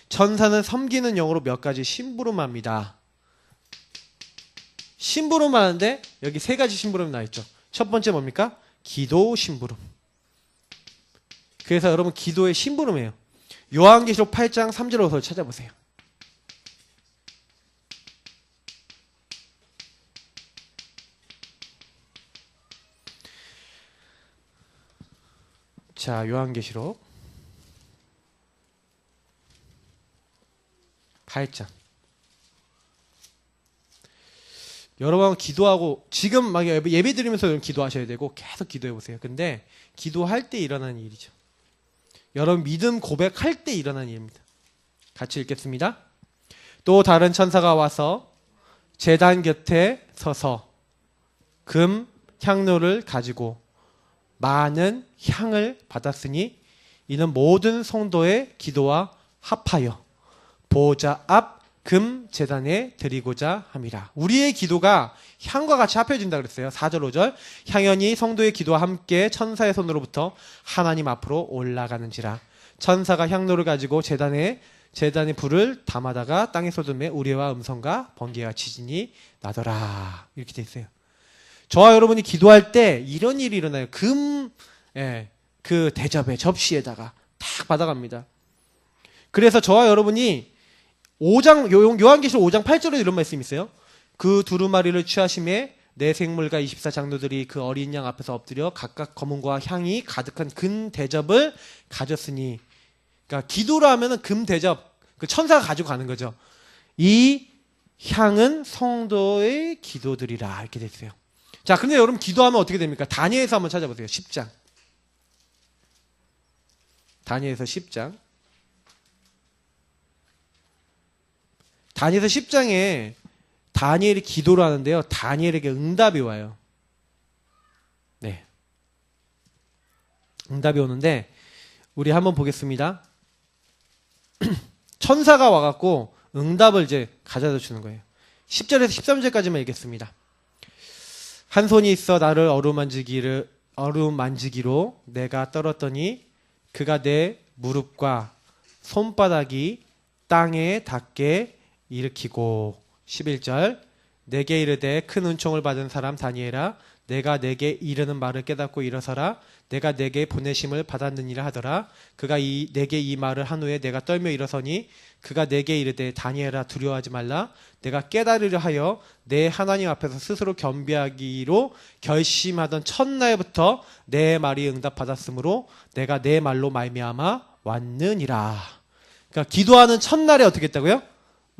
천사는 섬기는 영으로 몇 가지 심부름합니다. 심부름하는데 여기 세 가지 심부름이 나있죠. 첫 번째 뭡니까? 기도 심부름. 그래서 여러분 기도의 심부름이에요. 요한계시록 8장 3절로서 찾아보세요. 자, 요한계시록 8장. 여러분 기도하고 지금 막 예배 드리면서 기도하셔야 되고 계속 기도해 보세요. 근데 기도할 때 일어나는 일이죠. 여러분 믿음 고백할 때 일어나는 일입니다. 같이 읽겠습니다. 또 다른 천사가 와서 제단 곁에 서서 금 향로를 가지고 많은 향을 받았으니 이는 모든 성도의 기도와 합하여 보좌 앞 금 제단에 드리고자 함이라. 우리의 기도가 향과 같이 합해진다 그랬어요. 4절 5절. 향연이 성도의 기도와 함께 천사의 손으로부터 하나님 앞으로 올라가는지라. 천사가 향로를 가지고 제단에 불을 담아다가 땅에 쏟음에 우레와 음성과 번개와 지진이 나더라. 이렇게 돼 있어요. 저와 여러분이 기도할 때 이런 일이 일어나요. 그 대접에 접시에다가 탁 받아갑니다. 그래서 저와 여러분이 요한계시록 5장 8절에 이런 말씀이 있어요. 그 두루마리를 취하심에 내 생물과 24장로들이 그 어린 양 앞에서 엎드려 각각 검은과 향이 가득한 금 대접을 가졌으니, 그러니까 기도를 하면은 금 대접, 그 천사가 가지고 가는 거죠. 이 향은 성도의 기도들이라 이렇게 됐어요. 자, 근데 여러분 기도하면 어떻게 됩니까? 다니엘서 한번 찾아보세요. 10장. 다니엘서 10장. 다니엘서 10장에 다니엘이 기도를 하는데요. 다니엘에게 응답이 와요. 네. 응답이 오는데 우리 한번 보겠습니다. 천사가 와갖고 응답을 이제 가져다 주는 거예요. 10절에서 13절까지만 읽겠습니다. 한 손이 있어 나를 어루만지기로 내가 떨었더니 그가 내 무릎과 손바닥이 땅에 닿게 일으키고 11절 내게 이르되 큰 은총을 받은 사람 다니엘아 내가 내게 이르는 말을 깨닫고 일어서라 내가 내게 보내심을 받았느니라 하더라. 그가 내게 이 말을 한 후에 내가 떨며 일어서니 그가 내게 이르되 다니엘아 두려워하지 말라 내가 깨달으려 하여 내 하나님 앞에서 스스로 겸비하기로 결심하던 첫날부터 내 말이 응답받았으므로 내가 내 말로 말미암아 왔느니라. 그러니까 기도하는 첫날에 어떻게 했다고요?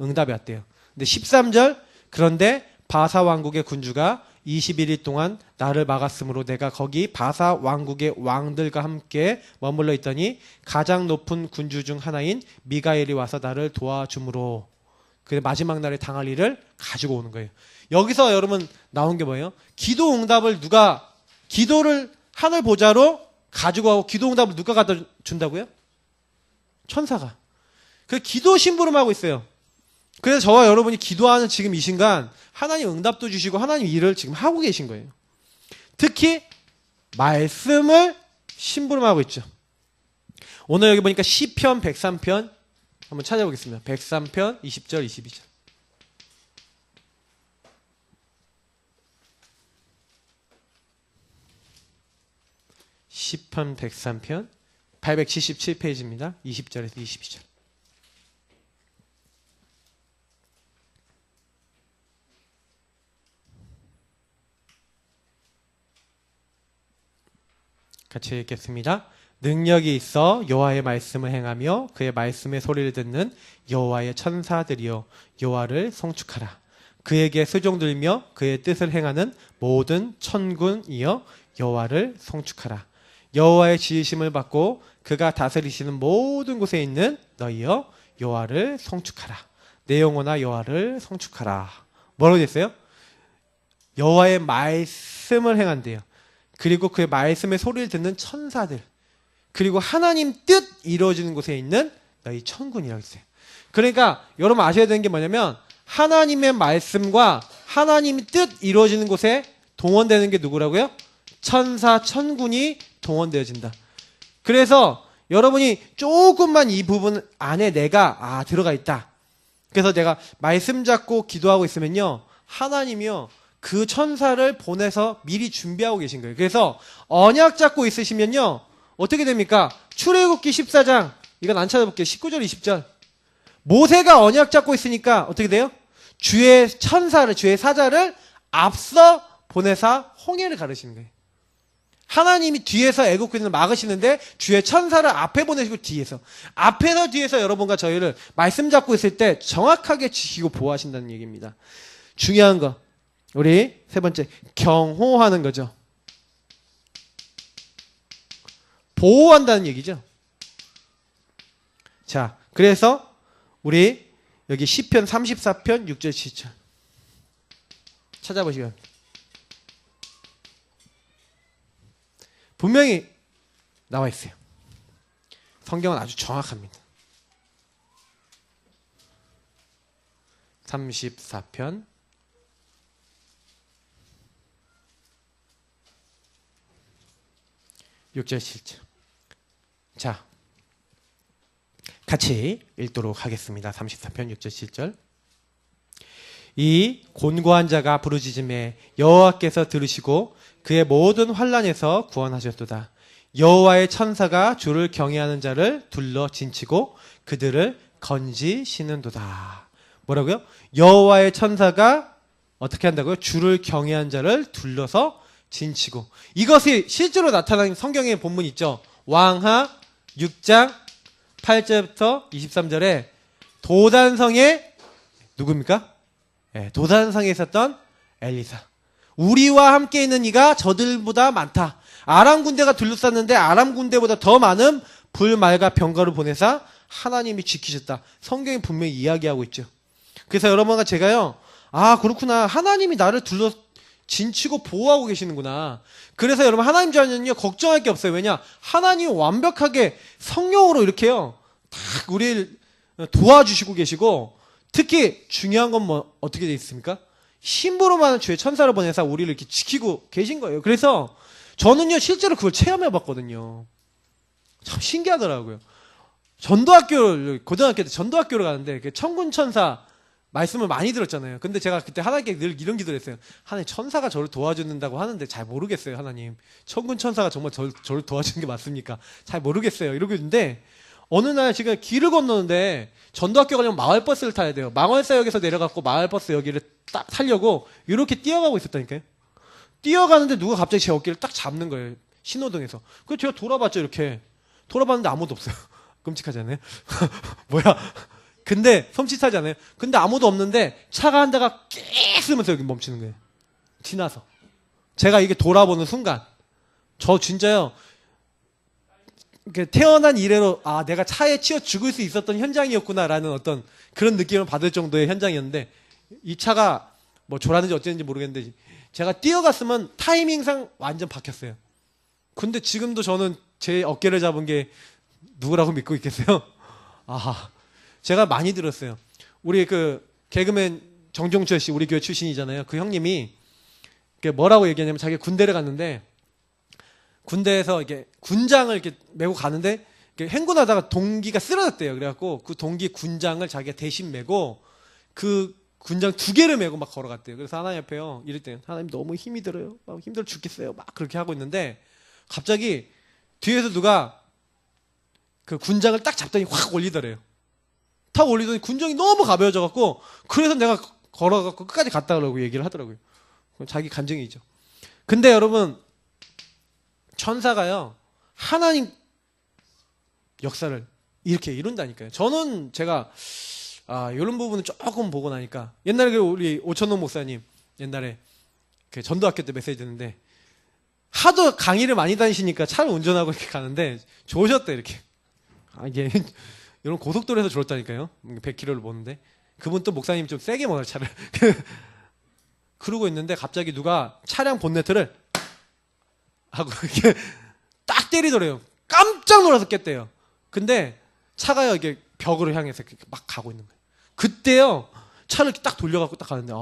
응답이 왔대요. 근데 13절 그런데 바사 왕국의 군주가 21일 동안 나를 막았으므로 내가 거기 바사 왕국의 왕들과 함께 머물러 있더니 가장 높은 군주 중 하나인 미가엘이 와서 나를 도와주므로 그 마지막 날에 당할 일을 가지고 오는 거예요. 여기서 여러분 나온 게 뭐예요? 기도 응답을 기도를 하늘 보좌로 가지고 가고 기도 응답을 누가 갖다 준다고요? 천사가. 그 기도 심부름하고 있어요. 그래서 저와 여러분이 기도하는 지금 이 순간 하나님 응답도 주시고 하나님 일을 지금 하고 계신 거예요. 특히 말씀을 심부름하고 있죠. 오늘 여기 보니까 시편 103편 한번 찾아보겠습니다. 103편 20절 22절. 시편 103편 877페이지입니다. 20절에서 22절. 같이 읽겠습니다. 능력이 있어 여호와의 말씀을 행하며 그의 말씀의 소리를 듣는 여호와의 천사들이여 여호와를 송축하라. 그에게 수종들며 그의 뜻을 행하는 모든 천군이여 여호와를 송축하라. 여호와의 지으심을 받고 그가 다스리시는 모든 곳에 있는 너희여 여호와를 송축하라. 내 영혼아 여호와를 송축하라. 뭐라고 됐어요? 여호와의 말씀을 행한대요. 그리고 그의 말씀의 소리를 듣는 천사들, 그리고 하나님 뜻 이루어지는 곳에 있는 너희 천군이라고 했어요. 그러니까 여러분 아셔야 되는 게 뭐냐면 하나님의 말씀과 하나님의 뜻 이루어지는 곳에 동원되는 게 누구라고요? 천사, 천군이 동원되어진다. 그래서 여러분이 조금만 이 부분 안에 내가 들어가 있다. 그래서 내가 말씀 잡고 기도하고 있으면요, 하나님이요 그 천사를 보내서 미리 준비하고 계신 거예요. 그래서 언약 잡고 있으시면요 어떻게 됩니까? 출애굽기 14장, 이건 안 찾아볼게요. 19절 20절. 모세가 언약 잡고 있으니까 어떻게 돼요? 주의 천사를, 주의 사자를 앞서 보내사 홍해를 가르시는 거예요. 하나님이 뒤에서 애국군을 막으시는데 주의 천사를 앞에 보내시고 뒤에서, 앞에서 뒤에서 여러분과 저희를 말씀 잡고 있을 때 정확하게 지키고 보호하신다는 얘기입니다. 중요한 거, 우리 세 번째, 경호하는 거죠. 보호한다는 얘기죠. 자, 그래서 우리 여기 시편 34편 6절 7절 찾아보시면 분명히 나와 있어요. 성경은 아주 정확합니다. 34편 6절 7절. 자, 같이 읽도록 하겠습니다. 34편 6절 7절. 이 곤고한 자가 부르짖음에 여호와께서 들으시고 그의 모든 환난에서 구원하셨도다. 여호와의 천사가 주를 경외하는 자를 둘러 진치고 그들을 건지시는도다. 뭐라고요? 여호와의 천사가 어떻게 한다고요? 주를 경외한 자를 둘러서 진치고. 이것이 실제로 나타난 성경의 본문 있죠. 왕하 6장 8절부터 23절에 도단성에 누굽니까? 네, 도단성에 있었던 엘리사. 우리와 함께 있는 이가 저들보다 많다. 아람 군대가 둘러쌌는데 아람 군대보다 더 많은 불말과 병거를 보내사 하나님이 지키셨다. 성경이 분명히 이야기하고 있죠. 그래서 여러분과 제가요, 그렇구나, 하나님이 나를 둘러 진치고 보호하고 계시는구나. 그래서 여러분 하나님 자녀는요 걱정할 게 없어요. 왜냐? 하나님이 완벽하게 성령으로 이렇게요 다 우리를 도와주시고 계시고, 특히 중요한 건 뭐 어떻게 돼 있습니까? 심부름하는 주의 천사를 보내서 우리를 이렇게 지키고 계신 거예요. 그래서 저는요 실제로 그걸 체험해 봤거든요. 참 신기하더라고요. 전도학교를, 고등학교 때 전도학교를 가는데 천군 천사 말씀을 많이 들었잖아요. 근데 제가 그때 하나님께 늘 이런 기도를 했어요. 하나님, 천사가 저를 도와준다고 하는데 잘 모르겠어요. 하나님, 천군 천사가 정말 저를 도와주는 게 맞습니까? 잘 모르겠어요. 이러고 있는데 어느 날 지금 길을 건너는데 전도학교 가려면 마을버스를 타야 돼요. 망월사역에서 내려갖고 마을버스 여기를 딱 타려고 이렇게 뛰어가고 있었다니까요. 뛰어가는데 누가 갑자기 제 어깨를 딱 잡는 거예요. 신호등에서. 그래서 제가 돌아봤죠. 이렇게 돌아봤는데 아무도 없어요. 끔찍하지 않아요? 뭐야? 근데 섬찟하지 않아요? 근데 아무도 없는데 차가 한 대가 끼 쓰면서 여기 멈추는 거예요. 지나서. 제가 이게 돌아보는 순간 저 진짜요 태어난 이래로 내가 차에 치여 죽을 수 있었던 현장이었구나라는 어떤 그런 느낌을 받을 정도의 현장이었는데, 이 차가 뭐 졸았는지 어쨌는지 모르겠는데 제가 뛰어갔으면 타이밍상 완전 바뀌었어요. 근데 지금도 저는 제 어깨를 잡은 게 누구라고 믿고 있겠어요? 제가 많이 들었어요. 우리 그 개그맨 정종철 씨, 우리 교회 출신이잖아요. 그 형님이 뭐라고 얘기하냐면 자기 군대를 갔는데 군대에서 이렇게 군장을 이렇게 메고 가는데 행군하다가 동기가 쓰러졌대요. 그래갖고 그 동기 군장을 자기가 대신 메고 그 군장 2개를 메고 막 걸어갔대요. 그래서 하나님 앞에요. 이럴 때 하나님 너무 힘이 들어요. 막 힘들어 죽겠어요. 막 그렇게 하고 있는데 갑자기 뒤에서 누가 그 군장을 딱 잡더니 확 올리더래요. 탁 올리더니 군장이 너무 가벼워져갖고 그래서 내가 걸어갖고 끝까지 갔다 그러고 얘기를 하더라고요. 자기 감정이죠. 근데 여러분 천사가요 하나님 역사를 이렇게 이룬다니까요. 저는 제가 이런 부분은 조금 보고 나니까 옛날에 우리 오천동 목사님 옛날에 그 전도학교 때 메시지 듣는데 하도 강의를 많이 다니시니까 차를 운전하고 이렇게 가는데 좋으셨대 이렇게. 이게 이런 고속도로에서 졸었다니까요. 100km를 보는데 그분 또 목사님 좀 세게 먹어요 차를. 그러고 있는데 갑자기 누가 차량 본네트를 하고 이렇게 딱 때리더래요. 깜짝 놀라서 깼대요. 근데 차가요 이게 벽으로 향해서 막 가고 있는 거예요. 그때요 차를 딱 돌려갖고 딱 가는데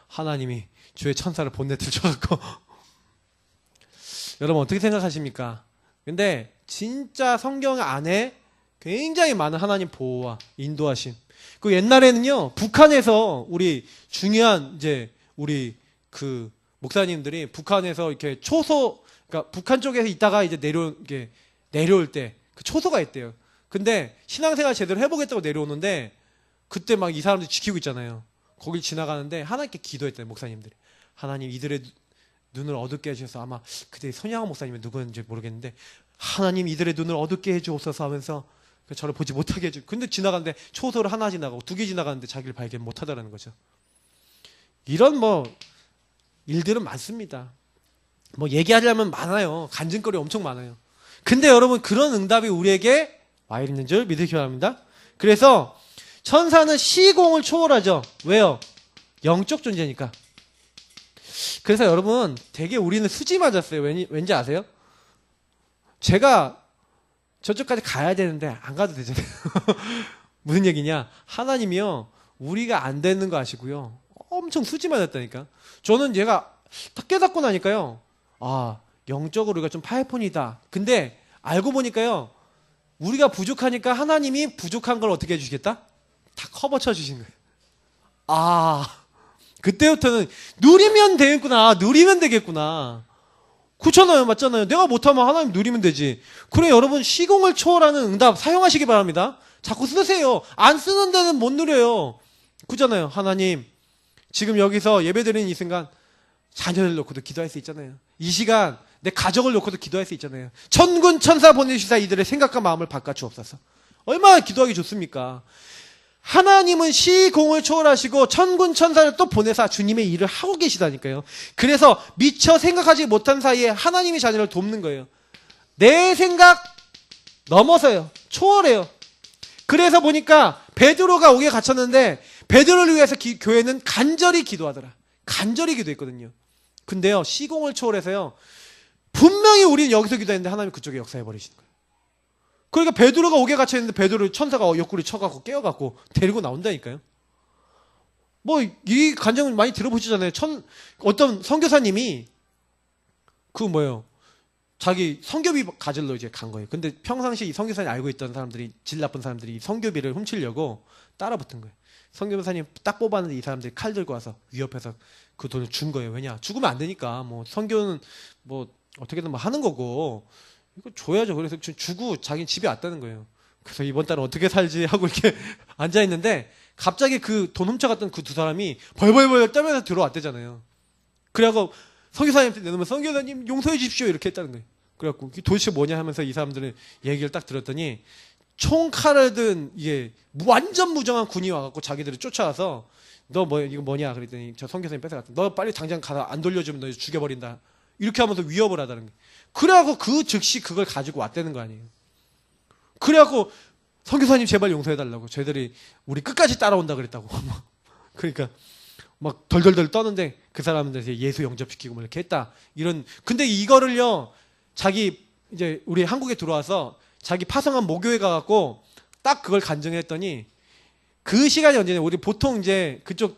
하나님이 주의 천사를 본네트를 쳐갖고 여러분 어떻게 생각하십니까? 근데 진짜 성경 안에 굉장히 많은 하나님 보호와 인도하심. 그 옛날에는요 북한에서 우리 중요한 이제 우리 그 목사님들이 북한에서 이렇게 초소 그러니까 북한 쪽에서 있다가 이제 내려올 때 그 초소가 있대요. 근데 신앙생활 제대로 해보겠다고 내려오는데 그때 막 이 사람들이 지키고 있잖아요. 거길 지나가는데 하나님께 기도했대요 목사님들이. 하나님 이들의 눈을 어둡게 해주셔서 아마 그때 손양호 목사님이 누구였는지 모르겠는데 하나님 이들의 눈을 어둡게 해주옵소서 하면서 저를 보지 못하게 해주. 근데 지나가는데 초소를 하나 지나가고 2개 지나가는데 자기를 발견 못하다라는 거죠. 이런 일들은 많습니다. 얘기하려면 많아요. 간증거리 엄청 많아요. 근데 여러분 그런 응답이 우리에게 와 있는 줄 믿으시기 바랍니다. 그래서 천사는 시공을 초월하죠. 왜요? 영적 존재니까. 그래서 여러분 되게 우리는 수지 맞았어요. 왠지 아세요? 제가 저쪽까지 가야 되는데 안 가도 되잖아요. 무슨 얘기냐? 하나님이요 우리가 안 되는 거 아시고요 엄청 수지 맞았다니까. 저는 얘가 딱 깨닫고 나니까요 영적으로 우리가 좀 파이폰이다. 근데 알고 보니까요 우리가 부족하니까 하나님이 부족한 걸 어떻게 해주시겠다? 다 커버 쳐주신 거예요. 그때부터는 누리면 되겠구나. 누리면 되겠구나. 그렇잖아요. 맞잖아요. 내가 못하면 하나님 누리면 되지. 그래 여러분 시공을 초월하는 응답 사용하시기 바랍니다. 자꾸 쓰세요. 안 쓰는 데는 못 누려요. 그렇잖아요. 하나님 지금 여기서 예배드리는 이 순간 자녀를 놓고도 기도할 수 있잖아요. 이 시간 내 가족을 놓고도 기도할 수 있잖아요. 천군 천사 보내주시사 이들의 생각과 마음을 바꿔주옵소서. 얼마나 기도하기 좋습니까? 하나님은 시공을 초월하시고 천군 천사를 또 보내사 주님의 일을 하고 계시다니까요. 그래서 미처 생각하지 못한 사이에 하나님이 자녀를 돕는 거예요. 내 생각 넘어서요. 초월해요. 그래서 보니까 베드로가 옥에 갇혔는데 베드로를 위해서 교회는 간절히 기도하더라. 간절히 기도했거든요. 근데요 시공을 초월해서요 분명히 우리는 여기서 기도했는데 하나님이 그쪽에 역사해버리시는 거예요. 그러니까 베드로가 옥에 갇혀있는데 베드로를 천사가 옆구리 쳐갖고 깨워갖고 데리고 나온다니까요. 이 간증을 많이 들어보시잖아요. 어떤 선교사님이 자기 선교비 가지러 이제 간 거예요. 근데 평상시 이 선교사님 알고 있던 사람들이 질 나쁜 사람들이 선교비를 훔치려고 따라붙은 거예요. 선교사님 딱 뽑았는데 이 사람들이 칼 들고 와서 위협해서 그 돈을 준 거예요. 왜냐? 죽으면 안 되니까. 선교는 어떻게든 하는 거고 이거 줘야죠. 그래서 주고 자기 집에 왔다는 거예요. 그래서 이번 달은 어떻게 살지 하고 이렇게 앉아 있는데 갑자기 그 돈 훔쳐갔던 그 2 사람이 벌벌벌 떨면서 들어왔대잖아요. 그래갖고 선교사님한테 내놓으면 선교사님 용서해 주십시오 이렇게 했다는 거예요. 그래갖고 도대체 뭐냐 하면서 이 사람들은 얘기를 딱 들었더니 총칼을 든 이게 완전 무정한 군이 와갖고 자기들을 쫓아와서 너 이거 뭐냐 그랬더니 저 선교사님 뺏어갔다. 너 빨리 당장 가서 안 돌려주면 너 죽여버린다. 이렇게 하면서 위협을 하다는 거예요. 그래갖고 그 즉시 그걸 가지고 왔다는 거 아니에요. 그래갖고 선교사님 제발 용서해달라고. 쟤들이 우리 끝까지 따라온다 그랬다고. 그러니까 막 덜덜덜 떠는데 그 사람한테 예수 영접시키고 이렇게 했다. 근데 이거를요 자기 이제 우리 한국에 들어와서 자기 파송한 모교에 가갖고 딱 그걸 간증했더니 그 시간이 언제냐? 우리 보통 이제 그쪽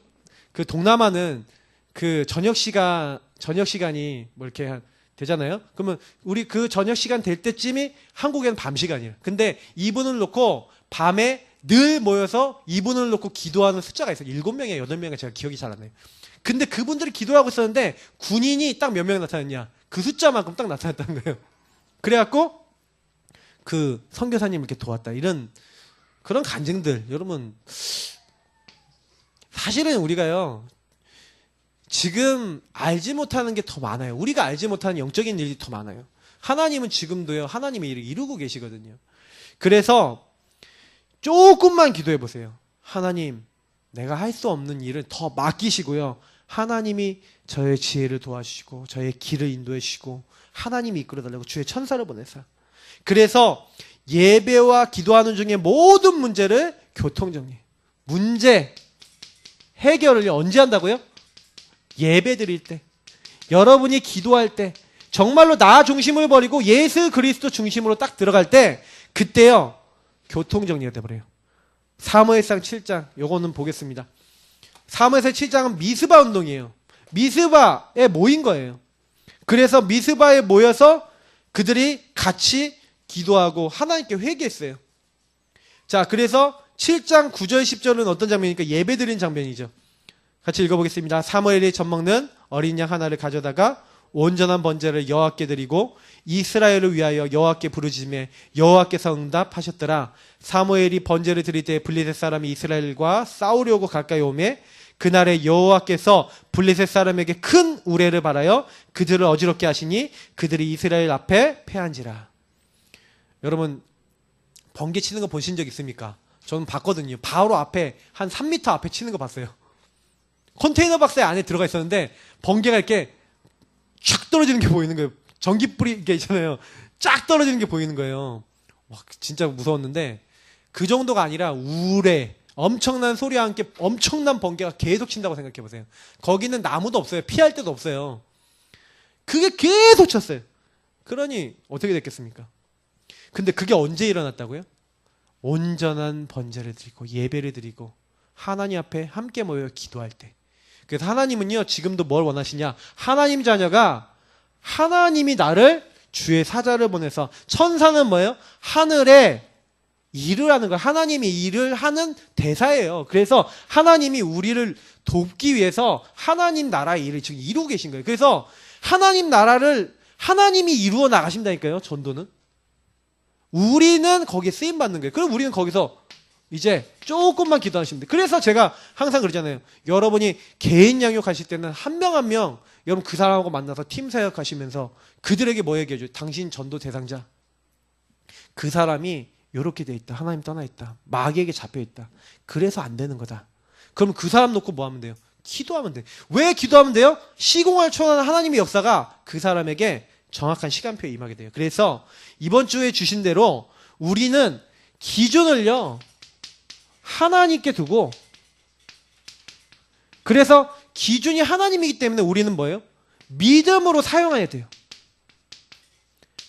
그 동남아는 그 저녁 시간이 뭐 이렇게 되잖아요. 그러면 우리 그 저녁 시간 될 때쯤이 한국에는 밤 시간이에요. 근데 이분을 놓고 밤에 늘 모여서 이분을 놓고 기도하는 숫자가 있어요. 7명이에요, 8명이 제가 기억이 잘 안 나요. 근데 그분들이 기도하고 있었는데 군인이 딱 몇 명 나타났냐? 그 숫자만큼 딱 나타났다는 거예요. 그래갖고 그 선교사님을 이렇게 도왔다. 이런 그런 간증들 여러분 사실은 우리가요 지금 알지 못하는 게 더 많아요. 우리가 알지 못하는 영적인 일이 더 많아요. 하나님은 지금도요 하나님의 일을 이루고 계시거든요. 그래서 조금만 기도해 보세요. 하나님 내가 할 수 없는 일을 더 맡기시고요. 하나님이 저의 지혜를 도와주시고 저의 길을 인도해 주시고 하나님이 이끌어달라고 주의 천사를 보내서 그래서 예배와 기도하는 중에 모든 문제를 교통정리 문제 해결을 언제 한다고요? 예배 드릴 때 여러분이 기도할 때 정말로 나 중심을 버리고 예수 그리스도 중심으로 딱 들어갈 때 그때요 교통정리가 돼버려요. 사무엘상 7장 요거는 보겠습니다. 사무엘상 7장은 미스바 운동이에요. 미스바에 모인 거예요. 그래서 미스바에 모여서 그들이 같이 기도하고 하나님께 회개했어요. 자, 그래서 7장 9절 10절은 어떤 장면이니까 예배 드린 장면이죠. 같이 읽어보겠습니다. 사무엘이 젖먹는 어린 양 하나를 가져다가 온전한 번제를 여호와께 드리고 이스라엘을 위하여 여호와께 부르짖음에 여호와께서 응답하셨더라. 사무엘이 번제를 드릴 때 블레셋 사람이 이스라엘과 싸우려고 가까이 오매 그날에 여호와께서 블레셋 사람에게 큰 우레를 발하여 그들을 어지럽게 하시니 그들이 이스라엘 앞에 패한지라. 여러분 번개 치는 거 보신 적 있습니까? 저는 봤거든요. 바로 앞에 한 3m 앞에 치는 거 봤어요. 컨테이너 박스 안에 들어가 있었는데 번개가 이렇게 쫙 떨어지는 게 보이는 거예요. 전기불이 이게 있잖아요. 쫙 떨어지는 게 보이는 거예요. 와, 진짜 무서웠는데 그 정도가 아니라 우레 엄청난 소리와 함께 엄청난 번개가 계속 친다고 생각해 보세요. 거기는 나무도 없어요. 피할 데도 없어요. 그게 계속 쳤어요. 그러니 어떻게 됐겠습니까? 근데 그게 언제 일어났다고요? 온전한 번제를 드리고 예배를 드리고 하나님 앞에 함께 모여 기도할 때. 그래서 하나님은요 지금도 뭘 원하시냐? 하나님 자녀가 하나님이 나를 주의 사자를 보내서 천사는 뭐예요? 하늘에 일을 하는 거예요. 하나님이 일을 하는 대사예요. 그래서 하나님이 우리를 돕기 위해서 하나님 나라의 일을 지금 이루고 계신 거예요. 그래서 하나님 나라를 하나님이 이루어 나가신다니까요. 전도는. 우리는 거기에 쓰임 받는 거예요. 그럼 우리는 거기서 이제 조금만 기도하시면 돼요. 그래서 제가 항상 그러잖아요. 여러분이 개인 양육하실 때는 한 명 한 명 여러분 그 사람하고 만나서 팀 사역하시면서 그들에게 뭐 얘기해줘요? 당신 전도 대상자. 그 사람이 이렇게 돼 있다. 하나님 떠나 있다. 마귀에게 잡혀 있다. 그래서 안 되는 거다. 그럼 그 사람 놓고 뭐 하면 돼요? 기도하면 돼요. 왜 기도하면 돼요? 시공을 초월하는 하나님의 역사가 그 사람에게 정확한 시간표에 임하게 돼요. 그래서 이번 주에 주신 대로 우리는 기준을요 하나님께 두고 그래서 기준이 하나님이기 때문에 우리는 뭐예요? 믿음으로 사용해야 돼요.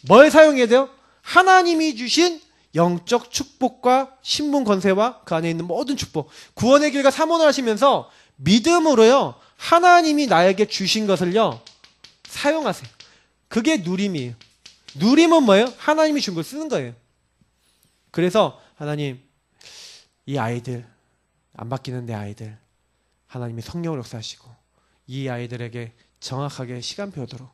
뭘 사용해야 돼요? 하나님이 주신 영적 축복과 신분 권세와 그 안에 있는 모든 축복 구원의 길과 사모를 하시면서 믿음으로요 하나님이 나에게 주신 것을요 사용하세요. 그게 누림이에요. 누림은 뭐예요? 하나님이 준 걸 쓰는 거예요. 그래서 하나님 이 아이들 안 바뀌는 내 아이들 하나님이 성령을 역사하시고 이 아이들에게 정확하게 시간표도록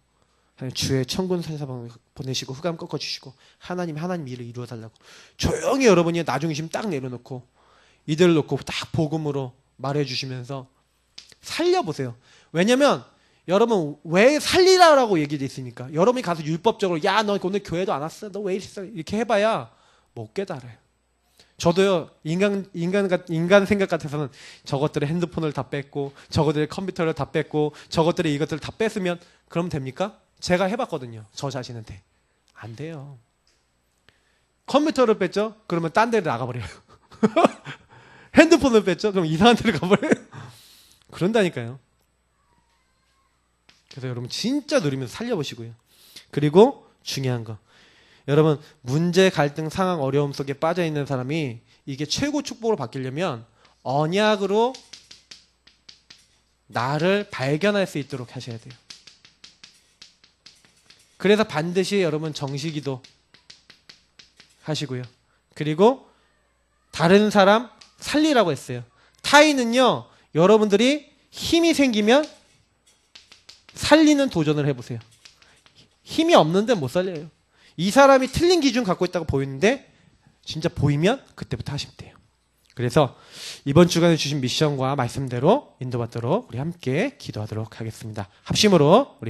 하나님 주의 천군 천사 보내시고 흑암 꺾어주시고 하나님 일을 이루어달라고 조용히 여러분이 나중심 딱 내려놓고 이들을 놓고 딱 복음으로 말해주시면서 살려보세요. 왜냐면 여러분 왜 살리라고 얘기돼 있습니까? 여러분이 가서 율법적으로 야 너 오늘 교회도 안 왔어? 너 왜 있어? 이렇게 해봐야 못 깨달아요. 저도요 인간 생각 같아서는 저것들의 핸드폰을 다 뺐고 저것들의 컴퓨터를 다 뺐고 저것들의 이것들을 다 뺐으면 그러면 됩니까? 제가 해봤거든요. 저 자신한테 안 돼요. 컴퓨터를 뺐죠? 그러면 딴 데를 나가버려요. 핸드폰을 뺐죠? 그럼 이상한 데를 가버려요. 그런다니까요. 그래서 여러분 진짜 누리면서 살려보시고요. 그리고 중요한 거 여러분 문제, 갈등, 상황, 어려움 속에 빠져있는 사람이 이게 최고 축복으로 바뀌려면 언약으로 나를 발견할 수 있도록 하셔야 돼요. 그래서 반드시 여러분 정시기도 하시고요. 그리고 다른 사람 살리라고 했어요. 타인은요, 여러분들이 힘이 생기면 살리는 도전을 해보세요. 힘이 없는데 못 살려요. 이 사람이 틀린 기준 갖고 있다고 보이는데 진짜 보이면 그때부터 하시면 돼요. 그래서 이번 주간에 주신 미션과 말씀대로 인도받도록 우리 함께 기도하도록 하겠습니다. 합심으로 우리